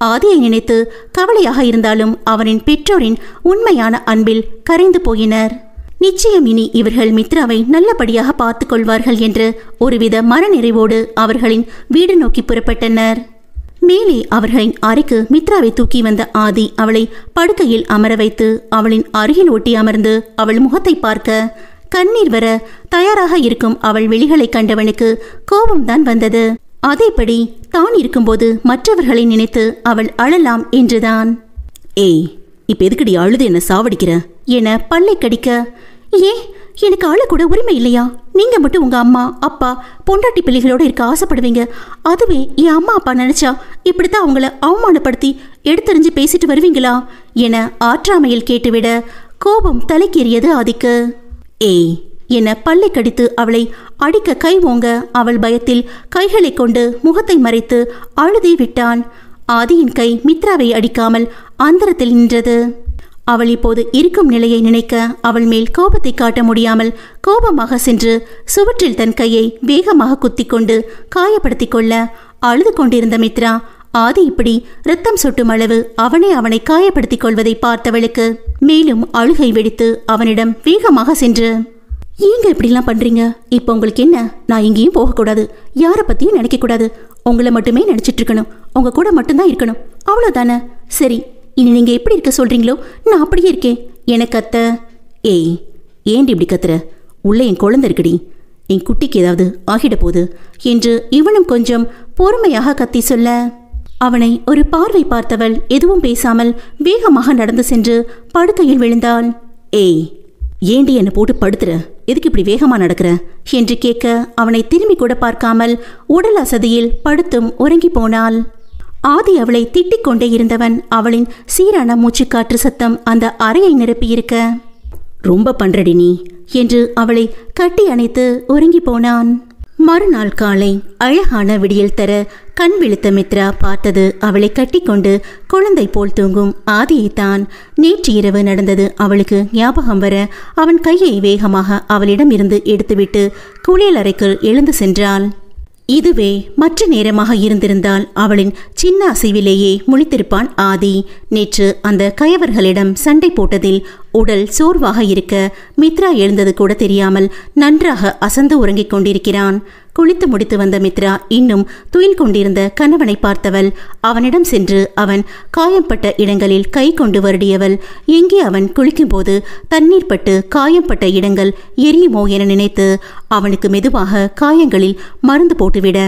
ஆதியை நினைத்து கவலையாக இருந்தாலும் அவனின் பெற்றோரின் உண்மையான அன்பில் கரைந்து போயினர். நிச்சயம் இனி இவர்கள் மித்ராவை நல்லபடியாக பார்த்து கொள்வார்கள் என்று ஒருவித மனநிறைவோடு அவர்களின் வீடு நோக்கி புறப்பட்டனர். மேலே அவர்களின் அறைக்கு மித்ராவை தூக்கி வந்த ஆதி அவளை படுக்கையில் அமர வைத்து அவளின் அருகில் ஒட்டி அமர்ந்து அவள் முகத்தை பார்க்க கண்ணீர் வர தயாராக இருக்கும் அவள் விழிகளை கண்டவனுக்கு கோபம்தான் வந்தது. அதேபடி தான் இருக்கும்போது மற்றவர்களை நினைத்து அவள் அழலாம் என்றுதான். ஏய், இப்ப எதுக்கடி அழுது என்ன சாவடிக்கிற என பல்லை கடிக்க, ஏன் எனக்கு அழக்கூட உரிமை இல்லையா? நீங்க மட்டும் உங்க அம்மா அப்பா பொண்டாட்டி பிள்ளைகளோட இருக்க ஆசைப்படுவீங்க. அதுவே என் அம்மா அப்பா நினைச்சா இப்படித்தான் அவங்கள அவமானப்படுத்தி எடுத்தறிஞ்சு பேசிட்டு வருவீங்களா என ஆற்றாமையில் கேட்டுவிட கோபம் தலைக்கேறியது ஆதிக்கு. ஏய் என பல்லை கடித்து அவளை அடிக்க கை ஓங்க அவள் பயத்தில் கைகளை கொண்டு முகத்தை மறைத்து அழுதி விட்டான். ஆதியின் கை மித்ராவை அடிக்காமல் அந்தரத்தில் நின்றது. அவள் இப்போது இருக்கும் நிலையை நினைக்க அவள் மேல் கோபத்தை காட்ட முடியாமல் கோபமாக சென்று சுவற்றில் தன் கையை வேகமாக குத்திக் கொண்டு காயப்படுத்திக் கொள்ள அழுது கொண்டிருந்த மித்ரா ஆதி இப்படி ரத்தம் சொட்டும் அளவு அவனை காயப்படுத்திக் கொள்வதை பார்த்தவளுக்கு மேலும் அழுகை வெடித்து அவனிடம் வேகமாக சென்று, ஏங்க இப்படிலாம் பண்றீங்க? இப்போ உங்களுக்கு என்ன? நான் எங்கேயும் போகக்கூடாது, யாரை பத்தியும் நினைக்கக்கூடாது, உங்களை மட்டுமே நினைச்சிட்டு இருக்கணும், உங்க கூட மட்டும்தான் இருக்கணும், அவ்வளோதானே? சரி, இனி நீங்க எப்படி இருக்க சொல்றீங்களோ நான் அப்படியே இருக்கேன். எனக்கு அத்தை. ஏய், ஏண்டி இப்படி கத்துற? உள்ள என் குழந்தை இருக்குடி, என் குட்டிக்கு ஏதாவது ஆகிட போகுது என்று இவனும் கொஞ்சம் பொறுமையாக கத்தி சொல்ல, அவனை ஒரு பார்வை பார்த்தவள் எதுவும் பேசாமல் வேகமாக நடந்து சென்று படுக்கையில் விழுந்தாள். ஏய், ஏண்டி என்னை போட்டு படுத்துற? எதுக்கு இப்படி வேகமா நடக்கிற என்று கேட்க அவனை திரும்பி கூட பார்க்காமல் உடல் அசதியில் படுத்தும் உறங்கி போனாள். ஆதி அவளை திட்டிக் கொண்டே இருந்தவன் அவளின் சீரான மூச்சுக்காற்று சத்தம் அந்த அறையை நிரப்பியிருக்க, ரொம்ப பண்றடி நீ என்று அவளை கட்டி அணைத்து உறங்கி போனான். மறுநாள் காலை அழகான விடியல் தர கண் விழித்த மித்ரா பார்த்தது அவளை கட்டிக்கொண்டு குழந்தை போல் தூங்கும் ஆதியைத்தான். நேற்று இரவு நடந்தது அவளுக்கு ஞாபகம் வர அவன் கையை வேகமாக அவளிடம் இருந்து எடுத்துவிட்டு குளியலறைக்குள் எழுந்து சென்றாள். இதுவே மற்ற நேரமாக இருந்திருந்தால் அவளின் சின்ன அசைவிலேயே முழித்திருப்பான் ஆதி. நேற்று அந்த கயவர்களிடம் சண்டை போட்டதில் உடல் சோர்வாக இருக்க மித்ரா எழுந்தது கூட தெரியாமல் நன்றாக அசந்து உறங்கிக் கொண்டிருக்கிறான். குளித்து முடித்து வந்த மித்ரா இன்னும் துயில் கொண்டிருந்த கணவனை பார்த்தவள் அவனிடம் சென்று அவன் காயம்பட்ட இடங்களில் கை கொண்டு வருடியவள், எங்கே அவன் குளிக்கும்போது தண்ணீர் பட்டு காயம்பட்ட இடங்கள் எரியுமோ என நினைத்து அவனுக்கு மெதுவாக காயங்களில் மருந்து போட்டுவிட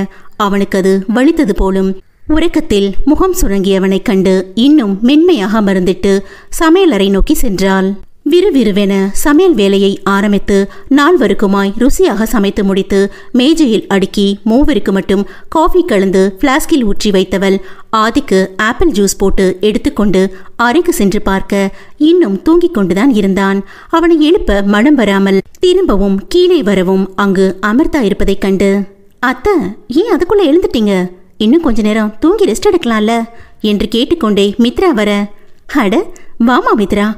அவனுக்கு அது வலித்தது போலும். உறக்கத்தில் முகம் சுரங்கியவனைக் கண்டு இன்னும் மென்மையாக மருந்திட்டு சமையலறை நோக்கி சென்றாள். விறுவிறுவென சமையல் வேலையை ஆரம்பித்து நால்வருக்குமாய் ருசியாக சமைத்து முடித்து மேஜையில் அடுக்கி மூவருக்கு மட்டும் காஃபி கலந்து பிளாஸ்கில் ஊற்றி வைத்தவள் ஆதிக்கு ஆப்பிள் ஜூஸ் போட்டு எடுத்துக்கொண்டு அறைக்கு சென்று பார்க்க இன்னும் தூங்கிக் கொண்டுதான் இருந்தான். அவனை எழுப்ப மனம் வராமல் திரும்பவும் கீழே வரவும் அங்கு அமர்த்தா இருப்பதைக் கண்டு, அத்தை, ஏன் அதுக்குள்ள எழுந்துட்டீங்க? இன்னும் கொஞ்ச நேரம் தூங்கி ரெஸ்ட் எடுக்கலாம்ல என்று கேட்டுக்கொண்டே மித்ரா வர, அட வாமா மித்ரா,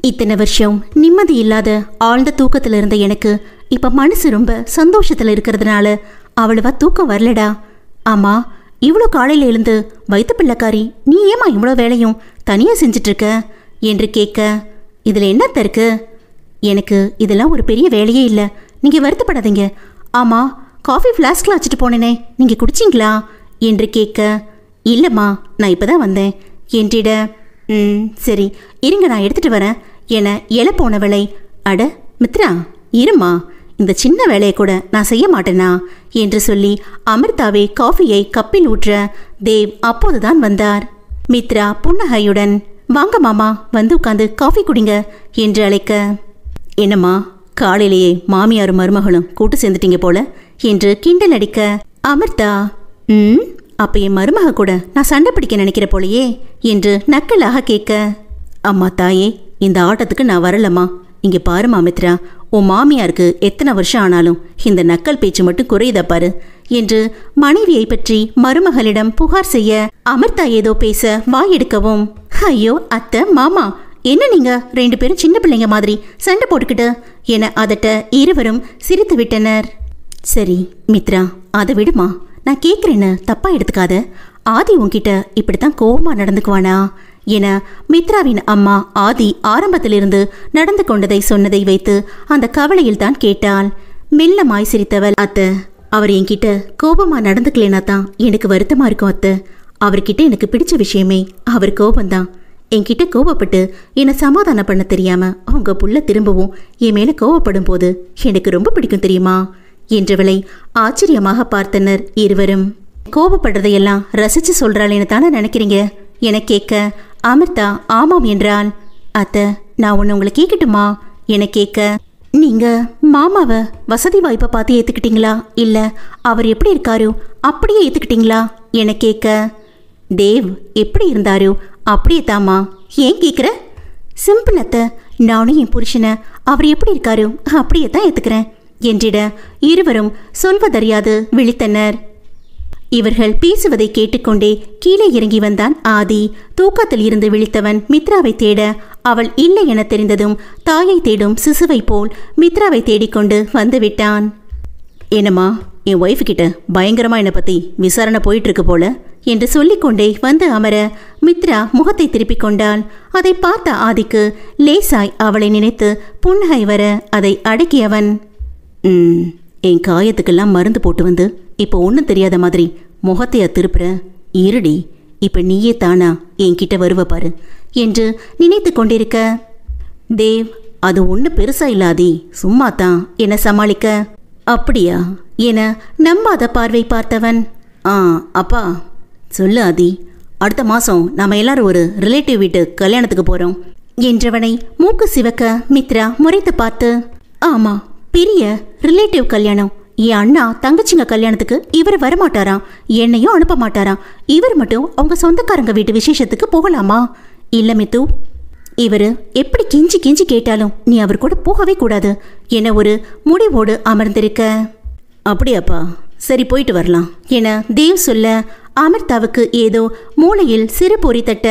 இத்தனை வருஷம் நிம்மதி இல்லாத ஆழ்ந்த தூக்கத்தில் இருந்த எனக்கு இப்ப மனசு ரொம்ப சந்தோஷத்துல இருக்கிறதுனால அவ்வளவா தூக்கம் வரலடா. ஆமா, இவ்வளோ காலையில எழுந்து வைத்த பிள்ளைக்காரி நீ ஏமா இவ்வளோ வேலையும் தனியா செஞ்சிட்டு இருக்க என்று கேட்க, இதுல என்னத்த இருக்கு? எனக்கு இதெல்லாம் ஒரு பெரிய வேலையே இல்லை, நீங்க வருத்தப்படாதீங்க. ஆமா, காஃபி ஃப்ளாஸ்கில் வச்சுட்டு போனேனே, நீங்க குடிச்சிங்களா என்று கேட்க, இல்லைம்மா, நான் இப்போதான் வந்தேன் என்றிட, சரி இருங்க நான் எடுத்துட்டு வரேன் என எழ போனவளை, அட மித்ரா இருமா, இந்த சின்ன வேலையை கூட நான் செய்ய மாட்டேனா என்று சொல்லி அமிர்தாவே காஃபியை கப்பில் ஊற்ற தேவ் அப்போதுதான் வந்தார். மித்ரா புன்னகையுடன், வாங்க மாமா, வந்து உட்காந்து காஃபி குடிங்க என்று அழைக்க, என்னம்மா காலையிலேயே மாமியாரும் மருமகளும் கூட்டு சேர்ந்துட்டீங்க போல என்று கிண்டல் அடிக்க, அமிர்தா, அப்ப என் மருமக கூட நான் சண்டை பிடிக்க நினைக்கிற போலையே என்று நக்கலாக கேட்க, அம்மா தாயே, இந்த ஆட்டத்துக்கு நான் வரலம்மா. இங்க பாருமா மித்ரா, உன் மாமியாருக்கு எத்தனை வருஷம் ஆனாலும் இந்த நக்கல் பேச்சு மட்டும் குறையுதா பாரு என்று மனைவியை பற்றி மருமகளிடம் புகார் செய்ய அமிர்தா ஏதோ பேச வாயெடுக்கவும், ஐயோ அத்தை, மாமா, என்ன நீங்க ரெண்டு பேரும் சின்ன பிள்ளைங்க மாதிரி சண்டை போட்டுக்கிட்டு என அதட்ட இருவரும் சிரித்து விட்டனர். சரி மித்ரா, அதை விடுமா, நான் கேட்குறேன்னு தப்பா எடுத்துக்காத. ஆதி உன்கிட்ட இப்படித்தான் கோபமா நடந்துக்குவானா என மித்ராவின் அம்மா ஆதி ஆரம்பத்திலிருந்து நடந்து கொண்டதை சொன்னதை வைத்து அந்த கவலையில் தான் கேட்டாள். மெல்லமாய் சிரித்தவள், அத்தை, அவர் என்கிட்ட கோபமா நடந்துக்கலேனா தான் எனக்கு வருத்தமா இருக்கும் அத்தை. அவர்கிட்ட எனக்கு பிடிச்ச விஷயமே அவர் கோபம்தான். என்கிட்ட கோபப்பட்டு என்னை சமாதானம் பண்ண தெரியாம அவங்க புள்ள திரும்பவும் என் மேல கோபப்படும் போது எனக்கு ரொம்ப பிடிக்கும் தெரியுமா என்றவளை ஆச்சரியமாக பார்த்தனர் இருவரும். கோபப்படுறதையெல்லாம் ரசிச்சு சொல்றாளேன்னு தானே நினைக்கிறீங்க என கேட்க அமிர்தா ஆமாம் என்றாள். அத்தை, நான் ஒன்று உங்களை கேட்கட்டுமா என கேட்க, நீங்க மாமாவை வசதி வாய்ப்பை பார்த்து ஏத்துக்கிட்டீங்களா இல்ல அவர் எப்படி இருக்காரோ அப்படியே ஏத்துக்கிட்டீங்களா என கேட்க, தேவ் எப்படி இருந்தாரோ அப்படியே தாமா, ஏன் கேட்குற? சிம்பிள் அத்தை, நானும் என் புருஷனை அவர் எப்படி இருக்காரோ அப்படியே தான் ஏத்துக்கிறேன் என்றிட இருவரும் சொல்வதறியாது விழித்தனர். இவர்கள் பேசுவதை கேட்டுக்கொண்டே கீழே இறங்கி வந்தான் ஆதி. தூக்கத்தில் இருந்து விழித்தவன் மித்ராவை தேட அவள் இல்லை என தெரிந்ததும் தாயை தேடும் சிசுவை போல் மித்ராவை தேடிக்கொண்டு வந்துவிட்டான். என்னம்மா, என் ஒய்ஃபு கிட்ட பயங்கரமா என்னை பத்தி விசாரணை போயிட்டு இருக்கு போல என்று சொல்லிக்கொண்டே வந்து அமர மித்ரா முகத்தை திருப்பிக் கொண்டாள். அதை பார்த்த ஆதிக்கு லேசாய் அவளை நினைத்து புன்னகை வர அதை அடக்கியவன், என் காயத்துக்கெல்லாம் மருந்து போட்டு வந்து இப்போ ஒன்றும் தெரியாத மாதிரி முகத்தைய திருப்புற, இருடி, இப்போ நீயே தானா என்கிட்ட வருவ பாரு என்று நினைத்து கொண்டிருக்க, தேவ் அது ஒன்றும் பெருசா இல்லாதி, சும்மா தான் என சமாளிக்க, அப்படியா என நம்பாத பார்வை பார்த்தவன், அப்பா சொல்லு ஆதி, அடுத்த மாதம் நாம் எல்லாரும் ஒரு ரிலேட்டிவ் வீட்டு கல்யாணத்துக்கு போகிறோம் என்றவனை மூக்கு சிவக்க மித்ரா முறைத்து பார்த்து, ஆமா பெரிய ரிலேட்டிவ் கல்யாணம், என் அண்ணா தங்கச்சிங்க கல்யாணத்துக்கு இவர் வரமாட்டாராம், என்னையும் அனுப்ப மாட்டாராம், இவர் மட்டும் அவங்க சொந்தக்காரங்க வீட்டு விசேஷத்துக்கு போகலாமா? இல்ல மித்து, இவர் எப்படி கெஞ்சி கெஞ்சி கேட்டாலும் நீ அவர் கூட போகவே கூடாது என ஒரு முடிவோடு அமர்ந்திருக்க, அப்படியாப்பா, சரி போயிட்டு வரலாம் என தேவ் சொல்ல அமிர்தாவுக்கு ஏதோ மூளையில் சிறு பொறி தட்ட,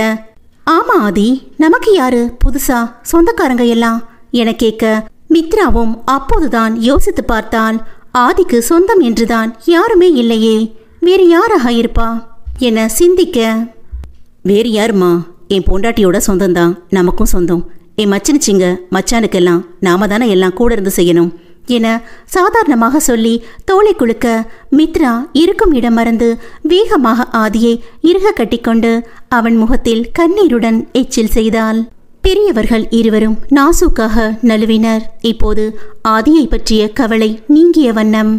ஆமா ஆதி, நமக்கு யாரு புதுசா சொந்தக்காரங்க எல்லாம் என கேட்க மித்ராவும் அப்போதுதான் யோசித்து பார்த்தாள். ஆதிக்கு சொந்தம் என்றுதான் யாருமே இல்லையே, வேறு யாராக இருப்பா என சிந்திக்க, வேறு யாருமா, என் பொண்டாட்டியோட சொந்தம்தான் நமக்கும் சொந்தம், என் மச்சினிச்சிங்க மச்சானுக்கெல்லாம் நாம தானே எல்லாம் கூட இருந்து செய்யணும் என சாதாரணமாக சொல்லி தோளை குலுக்க மித்ரா இருக்கும் இடம் மறந்து வேகமாக ஆதியை இறுக கட்டிக்கொண்டு அவன் முகத்தில் கண்ணீருடன் எச்சில் செய்தாள். பெரியவர்கள் இருவரும் நாசூக்காக நழுவினர். இப்போது ஆதியை பற்றிய கவலை நீங்கிய வண்ணம்